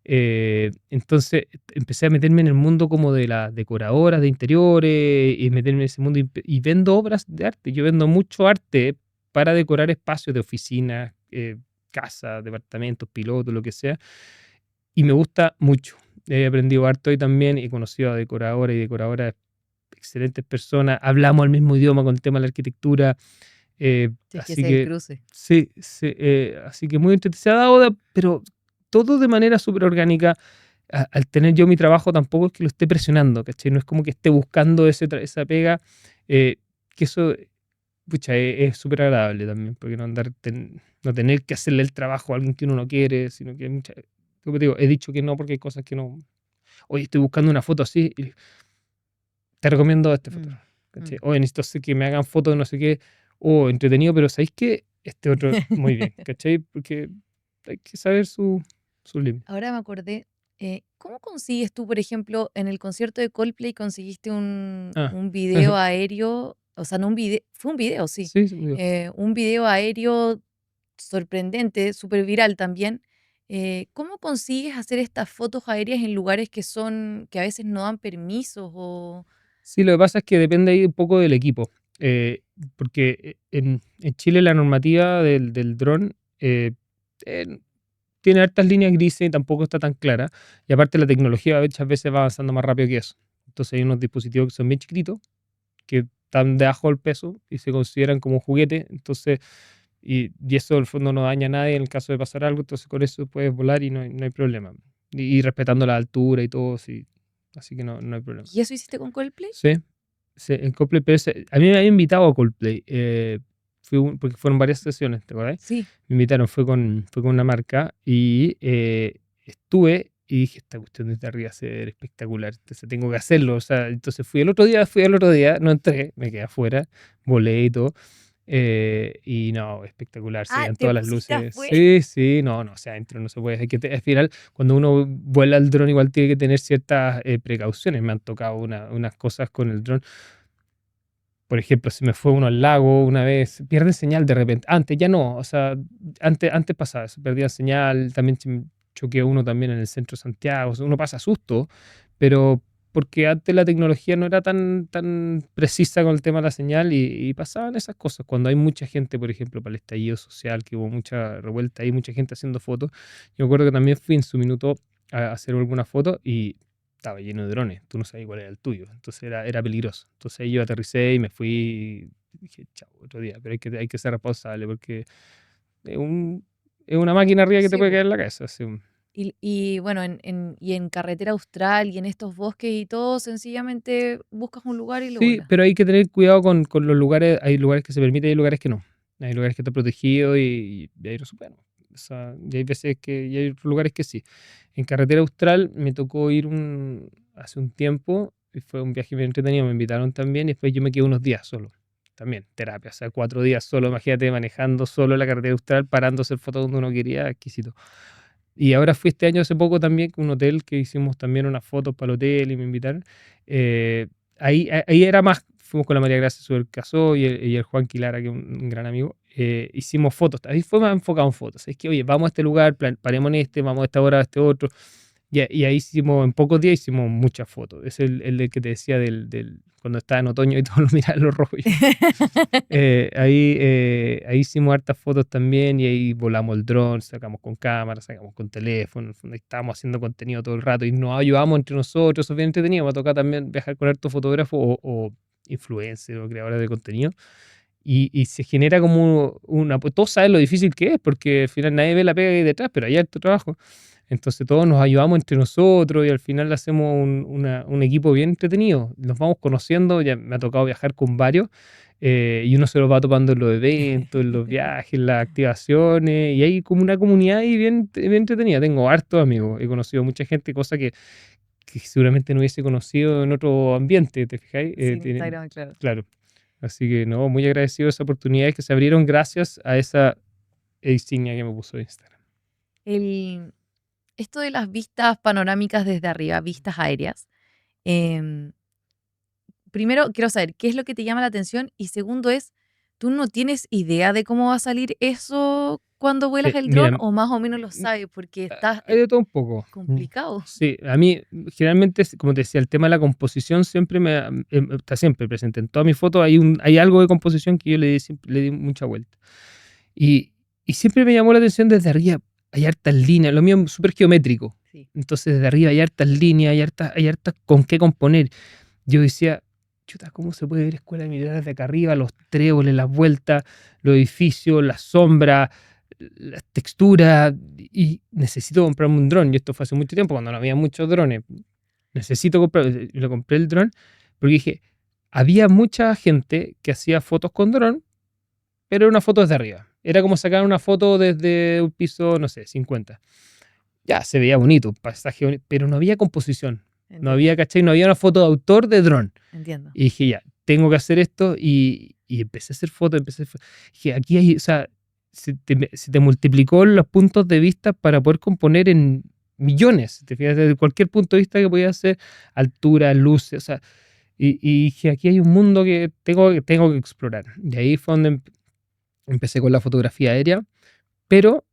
Entonces empecé a meterme en el mundo como de las decoradoras de interiores y meterme en ese mundo y vendo obras de arte. Yo vendo mucho arte para decorar espacios de oficina, casas, departamentos, pilotos, lo que sea. Y me gusta mucho. He aprendido harto y también he conocido a decoradores y decoradoras, excelentes personas. Hablamos el mismo idioma con el tema de la arquitectura. Sí, es que Así ese es el que cruce. sí, sí, así que muy entretenido. Se ha dado, pero todo de manera súper orgánica. Al tener yo mi trabajo tampoco es que lo esté presionando, ¿cachai? No es como que esté buscando esa pega, que eso, pucha, es súper agradable también, porque no tener que hacerle el trabajo a alguien que uno no quiere, sino que como te digo, he dicho que no porque hay cosas que no, oye, estoy buscando una foto así, y te recomiendo a este Mm, fotógrafo. ¿Cachai? mm. Oye, necesito que me hagan fotos de no sé qué, o entretenido, pero ¿sabéis qué? Este otro, muy bien, ¿cachai? Porque hay que saber su límite. Ahora me acordé, ¿cómo consigues tú, por ejemplo, en el concierto de Coldplay conseguiste Ah, un video aéreo? O sea, no un video, fue un video, sí. sí, sí, digo. Un video aéreo sorprendente, súper viral también. ¿Cómo consigues hacer estas fotos aéreas en lugares que a veces no dan permisos o... Sí, lo que pasa es que depende ahí un poco del equipo. Porque en Chile la normativa del dron eh, tiene hartas líneas grises y tampoco está tan clara. Y aparte la tecnología muchas veces va avanzando más rápido que eso. Entonces hay unos dispositivos que son bien chiquitos, que están debajo del peso y se consideran como juguete. Entonces, y eso en el fondo no daña a nadie en el caso de pasar algo. Entonces con eso puedes volar y no hay problema. Y respetando la altura y todo, sí. Así que no hay problema. ¿Y eso hiciste con Coldplay? Sí, sí, en Coldplay, pero a mí me había invitado a Coldplay, porque fueron varias sesiones, ¿te acuerdas? Sí. Me invitaron, fue con una marca y estuve y dije, esta cuestión desde arriba se ve espectacular, entonces tengo que hacerlo, o sea, entonces fui al otro día, no entré, me quedé afuera, volé y todo, y no, espectacular, se Ah, veían te todas las pusiste luces, afuera. sí, sí, no, o sea, adentro no se puede, al final cuando uno vuela el dron igual tiene que tener ciertas precauciones. Me han tocado unas cosas con el dron. Por ejemplo, se me fue uno al lago una vez, pierde señal de repente. Antes ya no, o sea, antes pasaba eso, perdía señal. También choqué uno también en el centro de Santiago. O sea, uno pasa susto, pero porque antes la tecnología no era tan precisa con el tema de la señal y pasaban esas cosas. Cuando hay mucha gente, por ejemplo, para el estallido social, que hubo mucha revuelta ahí, mucha gente haciendo fotos. Yo me acuerdo que también fui en su minuto a hacer alguna foto y estaba lleno de drones, tú no sabías cuál era el tuyo, entonces era peligroso. Entonces yo aterricé y me fui y dije, chao, otro día, pero hay que ser responsable porque es, un, es una máquina arriba que te Sí, puede po. caer en la cabeza. Así. Y bueno, y en carretera austral y en estos bosques y todo, sencillamente buscas un lugar y lo Sí, vuelas. pero hay que tener cuidado con los lugares, hay lugares que se permite y hay lugares que no. Hay lugares que están protegidos y ahí no se puede. O sea, y hay veces y hay otros lugares que sí. En carretera austral me tocó ir hace un tiempo y fue un viaje bien entretenido, me invitaron también y después yo me quedé unos días solo. También, terapia, o sea, 4 días solo, imagínate manejando solo la carretera austral, parando a hacer fotos donde uno quería, exquisito. Y ahora fui este año hace poco también con un hotel que hicimos también unas fotos para el hotel y me invitaron. Eh, ahí era más, fuimos con la María Gracia Casó y el Juan Quilara, que es un gran amigo. Hicimos fotos, ahí fue más enfocado en fotos. Es que, oye, vamos a este lugar, paremos en este, vamos a esta hora, a este otro. Y ahí hicimos, en pocos días hicimos muchas fotos. Es el del que te decía cuando estaba en otoño y todos lo miraban los rojos. Ahí hicimos hartas fotos también y ahí volamos el dron, sacamos con cámara, sacamos con teléfono, en el fondo ahí estábamos haciendo contenido todo el rato y nos ayudamos entre nosotros, eso es bien entretenido. Me ha tocado también viajar con hartos fotógrafos o influencers o creadores de contenido y se genera como pues todos saben lo difícil que es porque al final nadie ve la pega ahí detrás, pero hay harto trabajo. Entonces todos nos ayudamos entre nosotros y al final hacemos un equipo bien entretenido. Nos vamos conociendo, ya me ha tocado viajar con varios y uno se los va topando en los eventos, en los viajes, en las activaciones y hay como una comunidad ahí bien entretenida. Tengo hartos amigos, he conocido mucha gente, cosa que seguramente no hubiese conocido en otro ambiente, ¿te fijáis? Sin Instagram, claro. Claro. Así que no, muy agradecido de esas oportunidades que se abrieron gracias a esa insignia que me puso Instagram. El, esto de las vistas panorámicas desde arriba, vistas aéreas, em, primero quiero saber qué es lo que te llama la atención y segundo es, ¿tú no tienes idea de cómo va a salir eso cuando vuelas el dron Mira, o más o menos lo sabes porque está hay de todo un poco. complicado? Sí, a mí generalmente, como te decía, el tema de la composición siempre está siempre presente. En todas mis fotos hay algo de composición que yo le di mucha vuelta. Y siempre me llamó la atención desde arriba. Hay hartas líneas, lo mío es súper geométrico. Sí. Entonces desde arriba hay hartas líneas, hay hartas con qué componer. Yo decía, chuta, ¿cómo se puede ver Escuela de Militar desde acá arriba? Los tréboles, las vueltas, los edificios, las sombras, las texturas. Y necesito comprarme un dron. Y esto fue hace mucho tiempo, cuando no había muchos drones. Necesito comprar. Y lo compré el dron porque dije, había mucha gente que hacía fotos con dron, pero era una foto desde arriba. Era como sacar una foto desde un piso, no sé, 50. Ya, se veía bonito, un paisaje bonito, pero no había composición. No había, ¿cachai? No había una foto de autor de dron. Entiendo. Y dije, ya, tengo que hacer esto y empecé a hacer fotos, Dije, aquí hay, o sea, se te multiplicó los puntos de vista para poder componer en millones. Te fijas, desde cualquier punto de vista que podía hacer, altura, luces, o sea, y dije, aquí hay un mundo que tengo que explorar. Y ahí fue donde empecé con la fotografía aérea, pero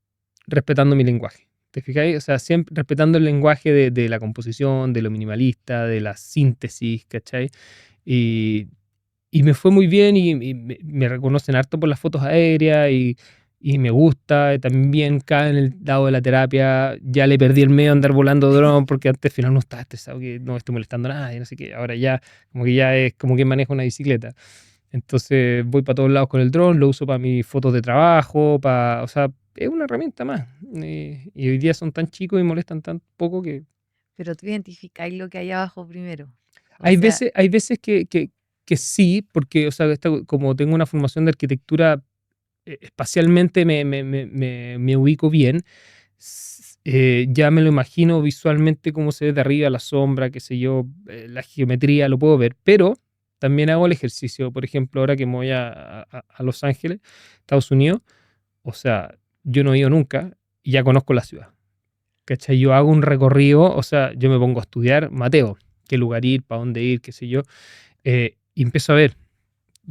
respetando mi lenguaje. ¿Te fijáis? O sea, siempre respetando el lenguaje de la composición, de lo minimalista, de la síntesis, ¿cachai? Y, y me fue muy bien y me reconocen harto por las fotos aéreas y me gusta. También cae en el lado de la terapia. Ya le perdí el miedo a andar volando dron porque antes al final no estaba estresado, que no estoy molestando a nadie, no sé qué. Ahora ya es como que manejo una bicicleta. Entonces voy para todos lados con el dron, lo uso para mis fotos de trabajo, o sea, es una herramienta más. Y hoy día son tan chicos y molestan tan poco que Pero tú identificáis lo que hay abajo primero. O hay sea, veces, hay veces que sí, porque, o sea, como tengo una formación de arquitectura, espacialmente me ubico bien. Ya me lo imagino visualmente cómo se ve de arriba la sombra, qué sé yo, la geometría, lo puedo ver, pero también hago el ejercicio, por ejemplo, ahora que me voy a Los Ángeles, Estados Unidos, o sea, yo no he ido nunca y ya conozco la ciudad. ¿Cachai? Yo hago un recorrido, o sea, yo me pongo a estudiar, Mateo, qué lugar ir, para dónde ir, qué sé yo, y empiezo a ver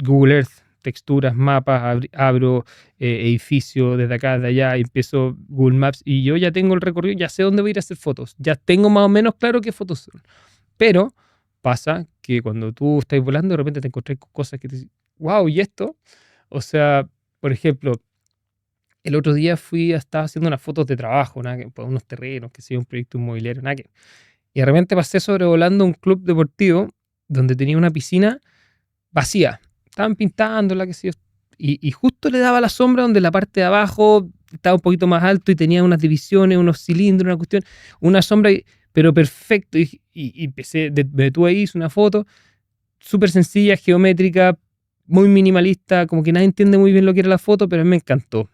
Google Earth, texturas, mapas, abro edificio desde acá, de allá, y empiezo Google Maps y yo ya tengo el recorrido, ya sé dónde voy a ir a hacer fotos, ya tengo más o menos claro qué fotos son. Pero pasa que cuando tú estás volando, de repente te encontrás con cosas que te dicen, wow, ¿y esto? O sea, por ejemplo, el otro día estaba haciendo unas fotos de trabajo, nada que, para unos terrenos, que sea un proyecto inmobiliario, nada que. Y de repente pasé sobrevolando un club deportivo donde tenía una piscina vacía. Estaban pintándola, qué sé yo. Y justo le daba la sombra donde la parte de abajo estaba un poquito más alto y tenía unas divisiones, unos cilindros, una cuestión, una sombra, pero perfecto. Y me detuve ahí, hice una foto súper sencilla, geométrica, muy minimalista, como que nadie entiende muy bien lo que era la foto, pero a mí me encantó.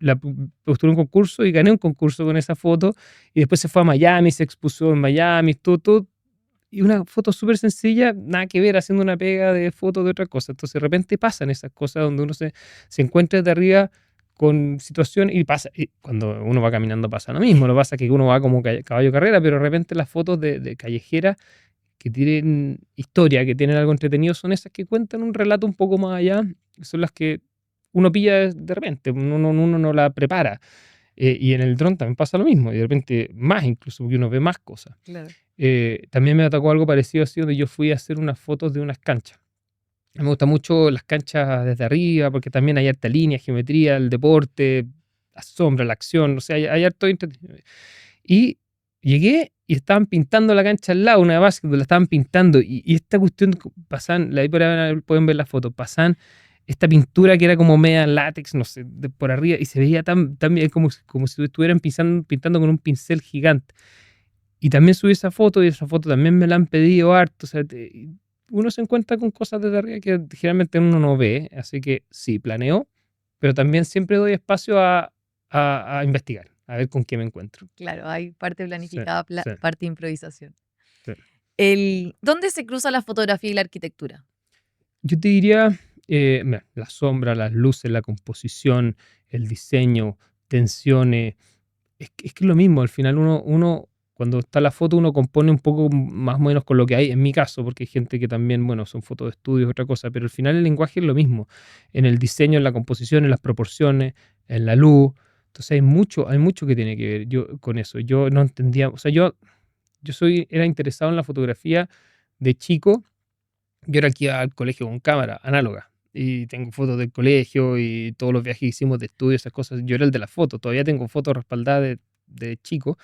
La postulé un concurso y gané un concurso con esa foto y después se fue a Miami, se expuso en Miami, todo, y una foto súper sencilla, nada que ver, haciendo una pega de fotos de otra cosa. Entonces de repente pasan esas cosas donde uno se encuentra desde arriba con situaciones y pasa, y cuando uno va caminando pasa lo mismo, lo que pasa es que uno va como caballo carrera, pero de repente las fotos de callejeras que tienen historia, que tienen algo entretenido, son esas que cuentan un relato un poco más allá, son las que uno pilla de repente, uno no la prepara. Y en el dron también pasa lo mismo, y de repente más incluso, porque uno ve más cosas. claro. También me atacó algo parecido así, donde yo fui a hacer unas fotos de unas canchas. Me gustan mucho las canchas desde arriba, porque también hay harta línea, geometría, el deporte, la sombra, la acción, o sea, hay harto entretenido. Y llegué y estaban pintando la cancha al lado, una de básquetbol, la estaban pintando, y esta cuestión, pasan, ahí pueden ver la foto, pasan esta pintura que era como media látex, no sé, por arriba, y se veía tan bien como si estuvieran pintando con un pincel gigante. Y también subí esa foto y esa foto también me la han pedido harto. O sea, uno se encuentra con cosas desde arriba que generalmente uno no ve. Así que sí, planeo, pero también siempre doy espacio a investigar, a ver con qué me encuentro. Claro, hay parte Sí, planificada, sí, parte improvisación. sí. ¿Dónde se cruza la fotografía y la arquitectura? Yo te diría, mira, la sombra, las luces, la composición, el diseño, tensiones. Es que es lo mismo. Al final uno cuando está la foto, uno compone un poco más o menos con lo que hay, en mi caso, porque hay gente que también, bueno, son fotos de estudio, otra cosa, pero al final el lenguaje es lo mismo, en el diseño, en la composición, en las proporciones, en la luz. Entonces hay mucho que tiene que ver yo con eso. Yo no entendía, o sea, era interesado en la fotografía de chico. Yo era aquí al colegio con cámara análoga. Y tengo fotos del colegio y todos los viajes que hicimos de estudio, esas cosas. Yo era el de la foto. Todavía tengo fotos respaldadas de chico.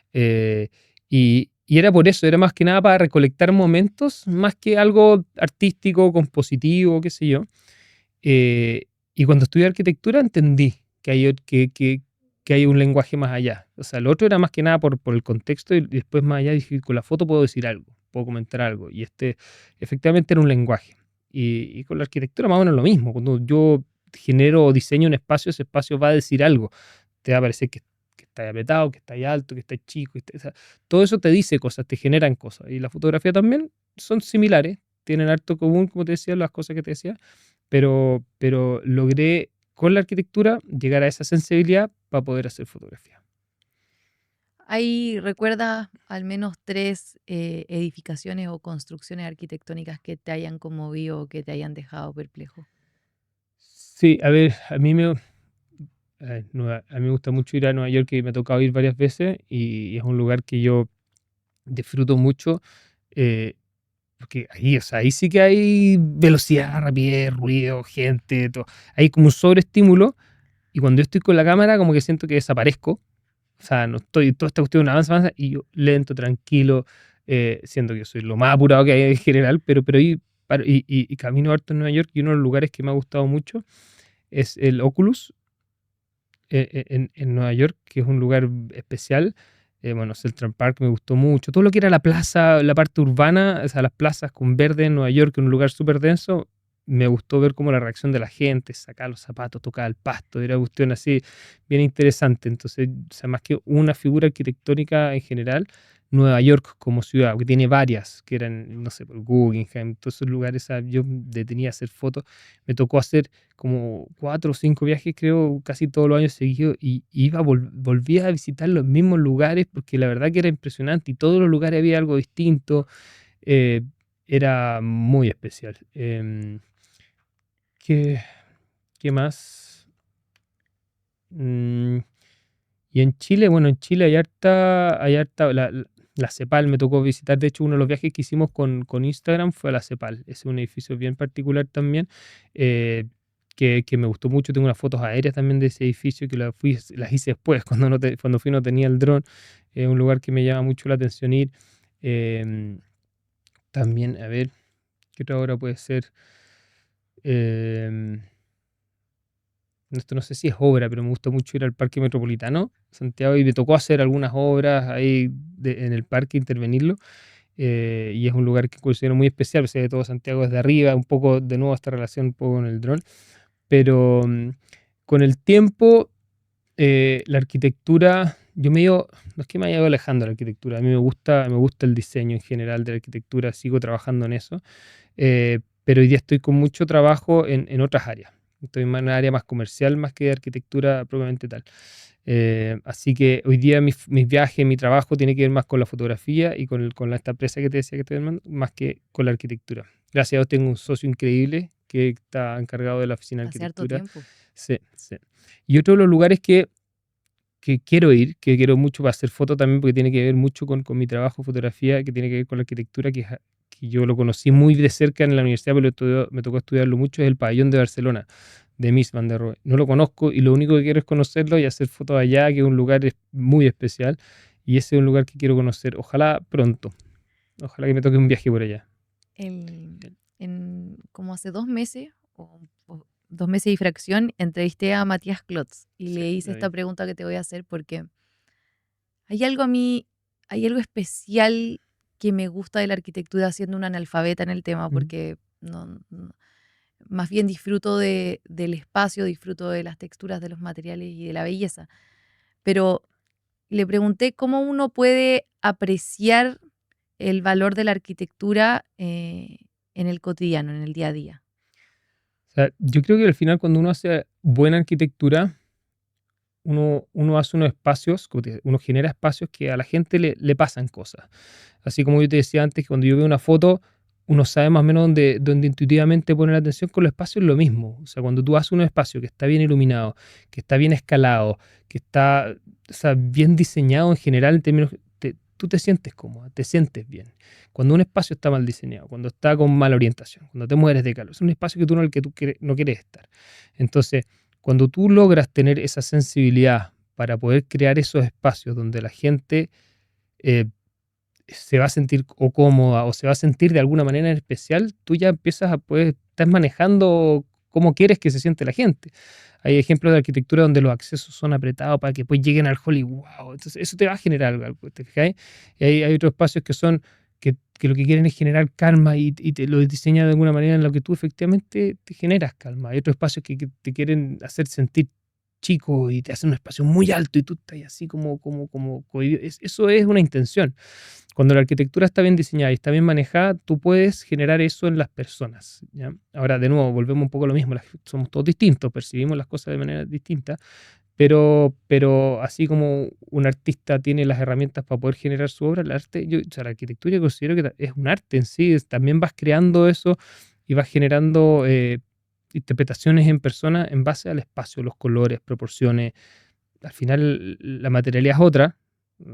Y era por eso, era más que nada para recolectar momentos, más que algo artístico, compositivo, qué sé yo. Y cuando estudié arquitectura entendí que hay un lenguaje más allá. O sea, lo otro era más que nada por el contexto y después más allá dije, con la foto puedo decir algo, puedo comentar algo. Y efectivamente era un lenguaje. Y con la arquitectura más o menos lo mismo. Cuando yo genero o diseño un espacio, ese espacio va a decir algo. Te va a parecer que está apretado, que está alto, que está chico. O sea, todo eso te dice cosas, te generan cosas. Y la fotografía también son similares, tienen harto común, como te decía, las cosas que te decía, pero logré con la arquitectura llegar a esa sensibilidad para poder hacer fotografía. ¿Ahí recuerdas al menos tres edificaciones o construcciones arquitectónicas que te hayan conmovido o que te hayan dejado perplejo? Sí, a ver, a mí me gusta mucho ir a Nueva York y me ha tocado ir varias veces y es un lugar que yo disfruto mucho, eh, porque ahí, o sea, ahí sí que hay velocidad, rapidez, ruido, gente, todo. Hay como un sobreestímulo y cuando yo estoy con la cámara como que siento que desaparezco. O sea, no estoy, toda esta cuestión avanza, avanza y yo lento, tranquilo, siendo que soy lo más apurado que hay en general, pero ahí y camino harto en Nueva York y uno de los lugares que me ha gustado mucho es el Oculus en Nueva York, que es un lugar especial. Bueno, Central Park me gustó mucho. Todo lo que era la plaza, la parte urbana, o sea, las plazas con verde en Nueva York, en un lugar súper denso, me gustó ver cómo la reacción de la gente, sacar los zapatos, tocar el pasto, era una cuestión así bien interesante. Entonces, o sea, más que una figura arquitectónica en general, Nueva York como ciudad, que tiene varias, que eran, no sé, por Guggenheim, todos esos lugares, yo me detenía a hacer fotos. Me tocó hacer como 4 o 5 viajes, creo, casi todos los años seguidos, y volvía a visitar los mismos lugares porque la verdad que era impresionante y todos los lugares había algo distinto, eh, era muy especial. ¿Qué, qué más? Mm, y en Chile, bueno, en Chile hay harta la CEPAL me tocó visitar, de hecho uno de los viajes que hicimos con Instagram fue a la CEPAL, es un edificio bien particular también, eh, que me gustó mucho, tengo unas fotos aéreas también de ese edificio que las hice después, cuando fui no tenía el dron, es un lugar que me llama mucho la atención ir. em, También, a ver, ¿qué otra obra puede ser? Em, Esto no sé si es obra, pero me gusta mucho ir al Parque Metropolitano, Santiago, y me tocó hacer algunas obras ahí en el parque, intervenirlo, y es un lugar que considero muy especial, o sea, de todo Santiago desde arriba, un poco de nuevo esta relación un poco con el dron, pero con el tiempo, la arquitectura, no es que me haya ido alejando de la arquitectura, a mí me gusta el diseño en general de la arquitectura, sigo trabajando en eso, pero hoy día estoy con mucho trabajo en otras áreas. Estoy en una área más comercial más que de arquitectura propiamente tal. Así que hoy día mis viajes, mi trabajo tiene que ver más con la fotografía y con esta empresa que te decía que estoy armando, más que con la arquitectura. Gracias a Dios tengo un socio increíble que está encargado de la oficina de Hace harto arquitectura. tiempo. Sí, sí. Y otro de los lugares que quiero ir, que quiero mucho para hacer fotos también, porque tiene que ver mucho con mi trabajo, fotografía, que tiene que ver con la arquitectura, que yo lo conocí muy de cerca en la universidad, pero me tocó estudiarlo mucho, es el pabellón de Barcelona, de Mies van der Rohe. No lo conozco y lo único que quiero es conocerlo y hacer fotos allá, que es un lugar muy especial, y ese es un lugar que quiero conocer, ojalá pronto, ojalá que me toque un viaje por allá. Como hace 2 meses o 2 meses y fracción, entrevisté a Matías Klotz y Sí, le hice lo esta vi. pregunta que te voy a hacer porque hay algo especial que me gusta de la arquitectura siendo una analfabeta en el tema, Mm. porque más bien disfruto del espacio, disfruto de las texturas, de los materiales y de la belleza. Pero le pregunté cómo uno puede apreciar el valor de la arquitectura en el cotidiano, en el día a día. O sea, yo creo que al final cuando uno hace buena arquitectura, uno hace unos espacios, uno genera espacios que a la gente le pasan cosas. Así como yo te decía antes, que cuando yo veo una foto, uno sabe más o menos dónde intuitivamente poner la atención. Con los espacios es lo mismo. O sea, cuando tú haces un espacio que está bien iluminado, que está bien escalado, que está, o sea, bien diseñado en general, en términos, tú te sientes cómodo, te sientes bien. Cuando un espacio está mal diseñado, cuando está con mala orientación, cuando te mueres de calor, es un espacio que tú no, el que tú no quieres estar. Entonces, cuando tú logras tener esa sensibilidad para poder crear esos espacios donde la gente eh, se va a sentir o cómoda o se va a sentir de alguna manera en especial, tú ya empiezas a poder, estás manejando cómo quieres que se siente la gente. Hay ejemplos de arquitectura donde los accesos son apretados para que pues lleguen al hall y wow, entonces eso te va a generar algo, ¿te fijáis? Y hay otros espacios que son que lo que quieren es generar calma y te lo diseñan de alguna manera en lo que tú efectivamente te generas calma. Hay otros espacios que te quieren hacer sentir chico y te hacen un espacio muy alto y tú estás así como cohibido. Eso es una intención. Cuando la arquitectura está bien diseñada y está bien manejada, tú puedes generar eso en las personas, ¿ya? Ahora, de nuevo, volvemos un poco a lo mismo. Somos todos distintos, percibimos las cosas de manera distinta, pero así como un artista tiene las herramientas para poder generar su obra, el arte, o sea, la arquitectura yo considero que es un arte en sí. También vas creando eso y vas generando interpretaciones en persona en base al espacio, los colores, proporciones. Al final la materialidad es otra,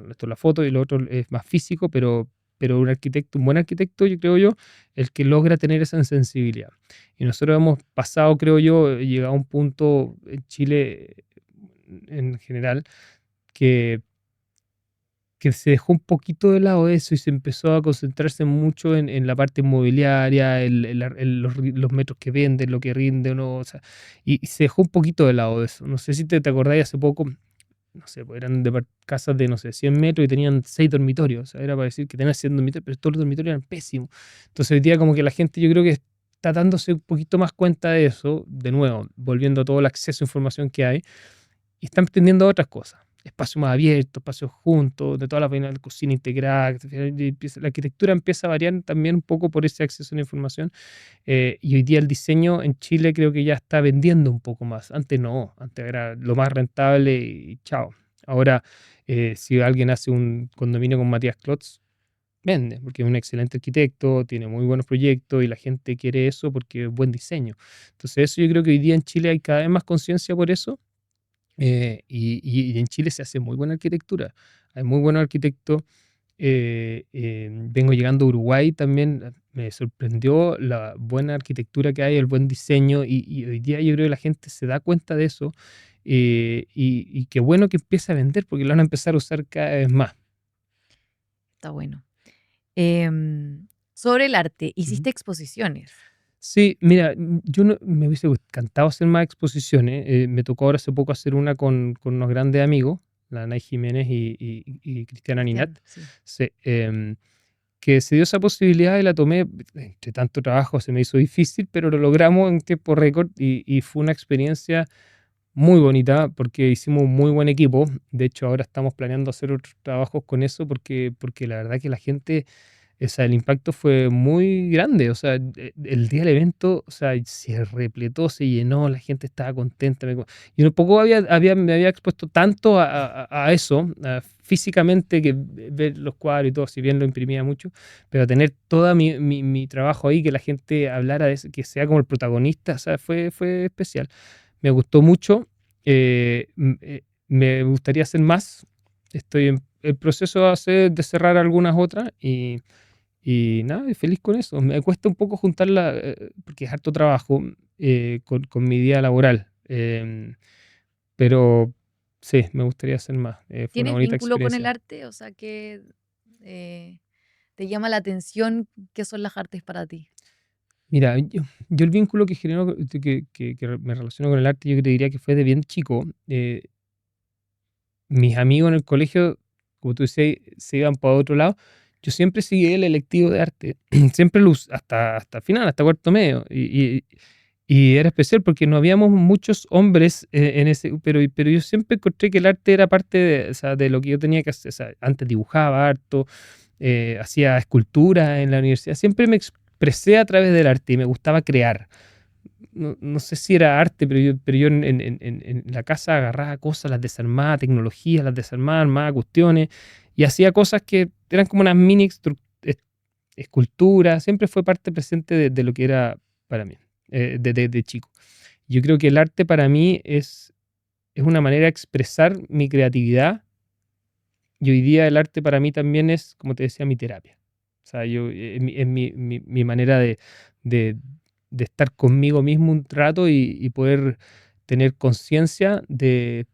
esto es la foto y lo otro es más físico, pero un arquitecto, un buen arquitecto, yo creo yo, el que logra tener esa sensibilidad. Y nosotros hemos pasado, creo yo, llegado a un punto en Chile en general que, que se dejó un poquito de lado eso y se empezó a concentrarse mucho en la parte inmobiliaria, los metros que venden, lo que rinde, ¿no? O sea, y se dejó un poquito de lado de eso. No sé si te acordáis hace poco, no sé, pues eran casas de, no sé, 100 metros y tenían 6 dormitorios. O sea, era para decir que tenían 100 dormitorios, pero todos los dormitorios eran pésimos. Entonces hoy día como que la gente yo creo que está dándose un poquito más cuenta de eso, de nuevo, volviendo a todo el acceso a información que hay, y están pretendiendo otras cosas. Espacios más abiertos, espacios juntos, de toda la vaina de cocina integrada. La arquitectura empieza a variar también un poco por ese acceso a la información. Y hoy día el diseño en Chile creo que ya está vendiendo un poco más. Antes no, antes era lo más rentable y chao. Ahora, si alguien hace un condominio con Matías Klotz, vende, porque es un excelente arquitecto, tiene muy buenos proyectos y la gente quiere eso porque es buen diseño. Entonces eso yo creo que hoy día en Chile hay cada vez más conciencia por eso. Y en Chile se hace muy buena arquitectura. Hay muy buenos arquitectos. Vengo llegando a Uruguay también. Me sorprendió la buena arquitectura que hay, el buen diseño. Y hoy día yo creo que la gente se da cuenta de eso. Y qué bueno que empiece a vender porque lo van a empezar a usar cada vez más. Está bueno. Sobre el arte, Ujú. hiciste exposiciones. Sí, mira, yo me hubiese encantado hacer más exposiciones. Me tocó ahora hace poco hacer una con unos grandes amigos, la Nay Jiménez y Cristiana Ninat. Cristian, sí. Sí, que se dio esa posibilidad y la tomé. Entre tanto trabajo se me hizo difícil, pero lo logramos en tiempo récord y fue una experiencia muy bonita porque hicimos un muy buen equipo. De hecho, ahora estamos planeando hacer otros trabajos con eso porque la verdad que la gente, o sea, el impacto fue muy grande. O sea, el día del evento, o sea, se repletó, se llenó, la gente estaba contenta. Y un poco me había expuesto tanto a eso, físicamente, que ver los cuadros y todo, si bien lo imprimía mucho, pero tener todo mi trabajo ahí, que la gente hablara de eso, que sea como el protagonista, o sea, fue especial. Me gustó mucho. Me gustaría hacer más. Estoy en el proceso de cerrar algunas otras y nada, y feliz con eso. Me cuesta un poco juntarla, porque es harto trabajo, con mi día laboral. Pero sí, me gustaría hacer más. Fue una ¿Tienes bonita vínculo con el experiencia. arte? O sea, ¿qué te llama la atención? ¿Qué son las artes para ti? Mira, yo el vínculo que genero, que me relaciono con el arte, yo te diría que fue de bien chico. Mis amigos en el colegio, como tú decías, se iban para otro lado. Yo siempre seguí el electivo de arte, siempre hasta el final, hasta cuarto medio. Y era especial porque no habíamos muchos hombres en ese, pero yo siempre encontré que el arte era parte de, o sea, de lo que yo tenía que hacer. O sea, antes dibujaba harto, hacía escultura en la universidad. Siempre me expresé a través del arte y me gustaba crear. No sé si era arte, pero yo en la casa agarraba cosas, las desarmaba, tecnologías, las desarmaba, armaba cuestiones y hacía cosas que eran como unas mini esculturas. Siempre fue parte presente de lo que era para mí, de chico. Yo creo que el arte para mí es una manera de expresar mi creatividad y hoy día el arte para mí también es, como te decía, mi terapia. O sea, es mi manera de, de estar conmigo mismo un rato y poder tener conciencia de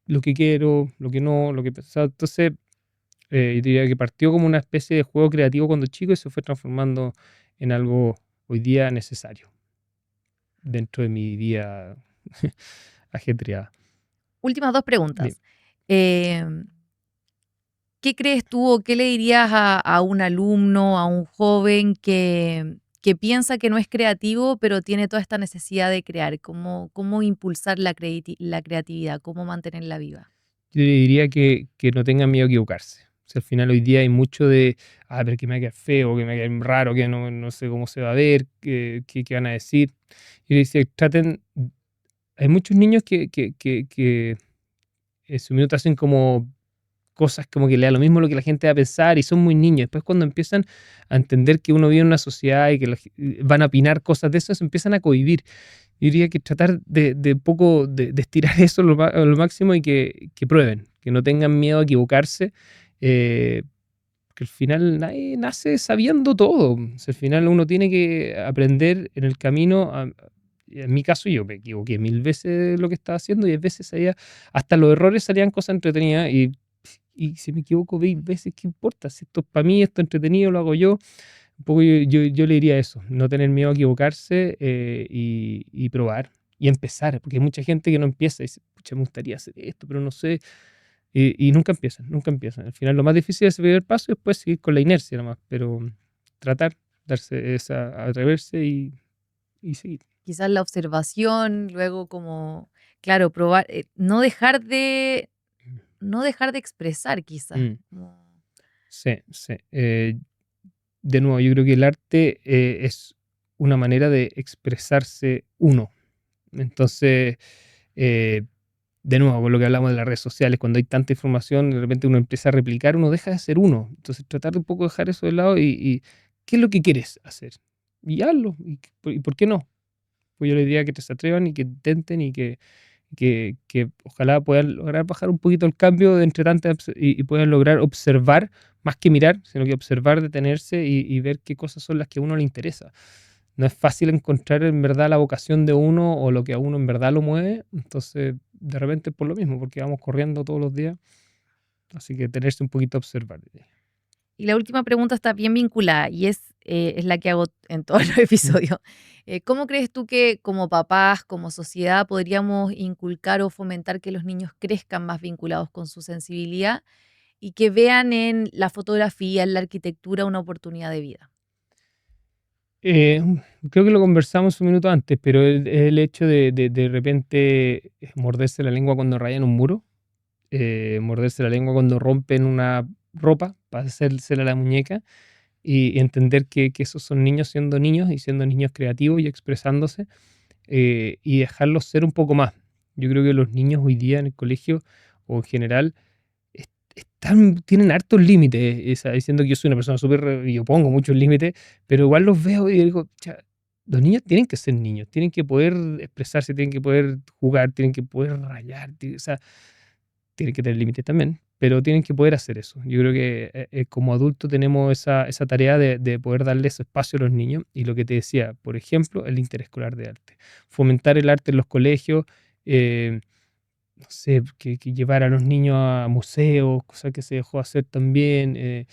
lo que quiero, lo que no, lo que... O sea, entonces, yo diría que partió como una especie de juego creativo cuando chico y se fue transformando en algo hoy día necesario dentro de mi día ajetreada. Últimas dos Dime. preguntas. Em, ¿Qué crees tú o qué le dirías a un alumno, a un joven que que piensa que no es creativo, pero tiene toda esta necesidad de crear? ¿Cómo impulsar la creatividad? ¿Cómo mantenerla viva? Yo le diría que no tengan miedo a equivocarse. O sea, al final hoy día hay mucho de, pero que me va a quedar feo, que me va a quedar raro, que no sé cómo se va a ver, que van a decir. Y le dice, traten, hay muchos niños que en su minuto hacen como cosas como que le da lo mismo lo que la gente va a pensar y son muy niños. Después cuando empiezan a entender que uno vive en una sociedad y que van a opinar cosas de eso, se empiezan a cohibir. Yo diría que tratar de poco de estirar eso a lo máximo y que prueben, que no tengan miedo a equivocarse, que al final nadie nace sabiendo todo. O sea, al final uno tiene que aprender en el camino. En mi caso yo me equivoqué 1000 veces lo que estaba haciendo y a veces salía, hasta los errores salían cosas entretenidas y si me equivoco 20 veces, ¿qué importa? Si esto es para mí, esto es entretenido, lo hago yo. Un poco yo le diría eso, no tener miedo a equivocarse y probar y empezar, porque hay mucha gente que no empieza y dice, pucha, me gustaría hacer esto, pero no sé, y nunca empiezan, nunca empiezan. Al final lo más difícil es el primer paso y después seguir con la inercia nomás, pero tratar, darse esa, atreverse y seguir. Quizás la observación, luego como, claro, probar, no dejar de expresar quizás. Mm, sí, sí. De nuevo, yo creo que el arte es una manera de expresarse uno. Entonces, eh, de nuevo, con lo que hablamos de las redes sociales, cuando hay tanta información, de repente uno empieza a replicar, uno deja de ser uno. Entonces, tratar de un poco dejar eso de lado y ¿qué es lo que quieres hacer? Y hazlo. ¿Y por qué no? Pues yo les diría que se atrevan y que intenten y que ojalá puedan lograr bajar un poquito el cambio de entre tantas y puedan lograr observar, más que mirar, sino que observar, detenerse y ver qué cosas son las que a uno le interesa. No es fácil encontrar en verdad la vocación de uno o lo que a uno en verdad lo mueve, entonces de repente es por lo mismo, porque vamos corriendo todos los días, así que tenerse un poquito a observar. Y la última pregunta está bien vinculada y es la que hago en todos los episodios. ¿Cómo crees tú que como papás, como sociedad, podríamos inculcar o fomentar que los niños crezcan más vinculados con su sensibilidad y que vean en la fotografía, en la arquitectura, una oportunidad de vida? Eh, Creo que lo conversamos un minuto antes, pero el hecho de repente morderse la lengua cuando rayan un muro, morderse la lengua cuando rompen una ropa para hacérsela a la muñeca y entender que esos son niños y siendo niños creativos y expresándose y dejarlos ser un poco más. Yo creo que los niños hoy día en el colegio o en general tienen hartos límites, diciendo que yo soy una persona súper, y yo pongo muchos límites, pero igual los veo y digo, "Cha, los niños tienen que ser niños, tienen que poder expresarse, tienen que poder jugar, tienen que poder rayar, o sea, tienen que tener límites también, pero tienen que poder hacer eso. Yo creo que como adultos tenemos esa tarea de poder darle ese espacio a los niños y lo que te decía, por ejemplo, el interescolar de arte. Fomentar el arte en los colegios, eh, no sé, que llevar a los niños a museos, cosa que se dejó hacer también,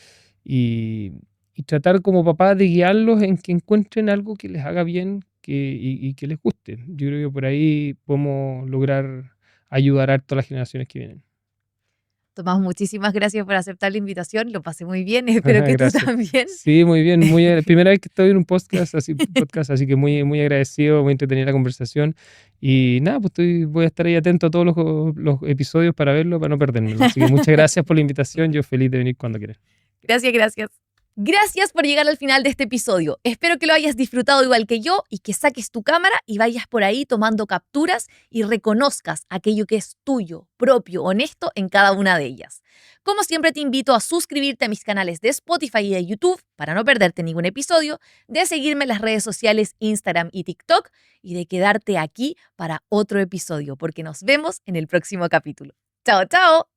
y, y tratar como papá de guiarlos en que encuentren algo que les haga bien y que les guste. Yo creo que por ahí podemos lograr ayudar a todas las generaciones que vienen. Tomás, muchísimas gracias por aceptar la invitación. Lo pasé muy bien. Espero Ajá, que tú gracias. también. Sí, muy bien, primera vez que estoy en un podcast, así que muy, muy agradecido, muy entretenida la conversación. Y nada, pues voy a estar ahí atento a todos los episodios para verlo, para no perdérmelo. Así que muchas gracias por la invitación, yo feliz de venir cuando quieras. Gracias, gracias. Gracias por llegar al final de este episodio. Espero que lo hayas disfrutado igual que yo y que saques tu cámara y vayas por ahí tomando capturas y reconozcas aquello que es tuyo, propio, honesto en cada una de ellas. Como siempre te invito a suscribirte a mis canales de Spotify y de YouTube para no perderte ningún episodio, de seguirme en las redes sociales Instagram y TikTok y de quedarte aquí para otro episodio porque nos vemos en el próximo capítulo. ¡Chao, chao!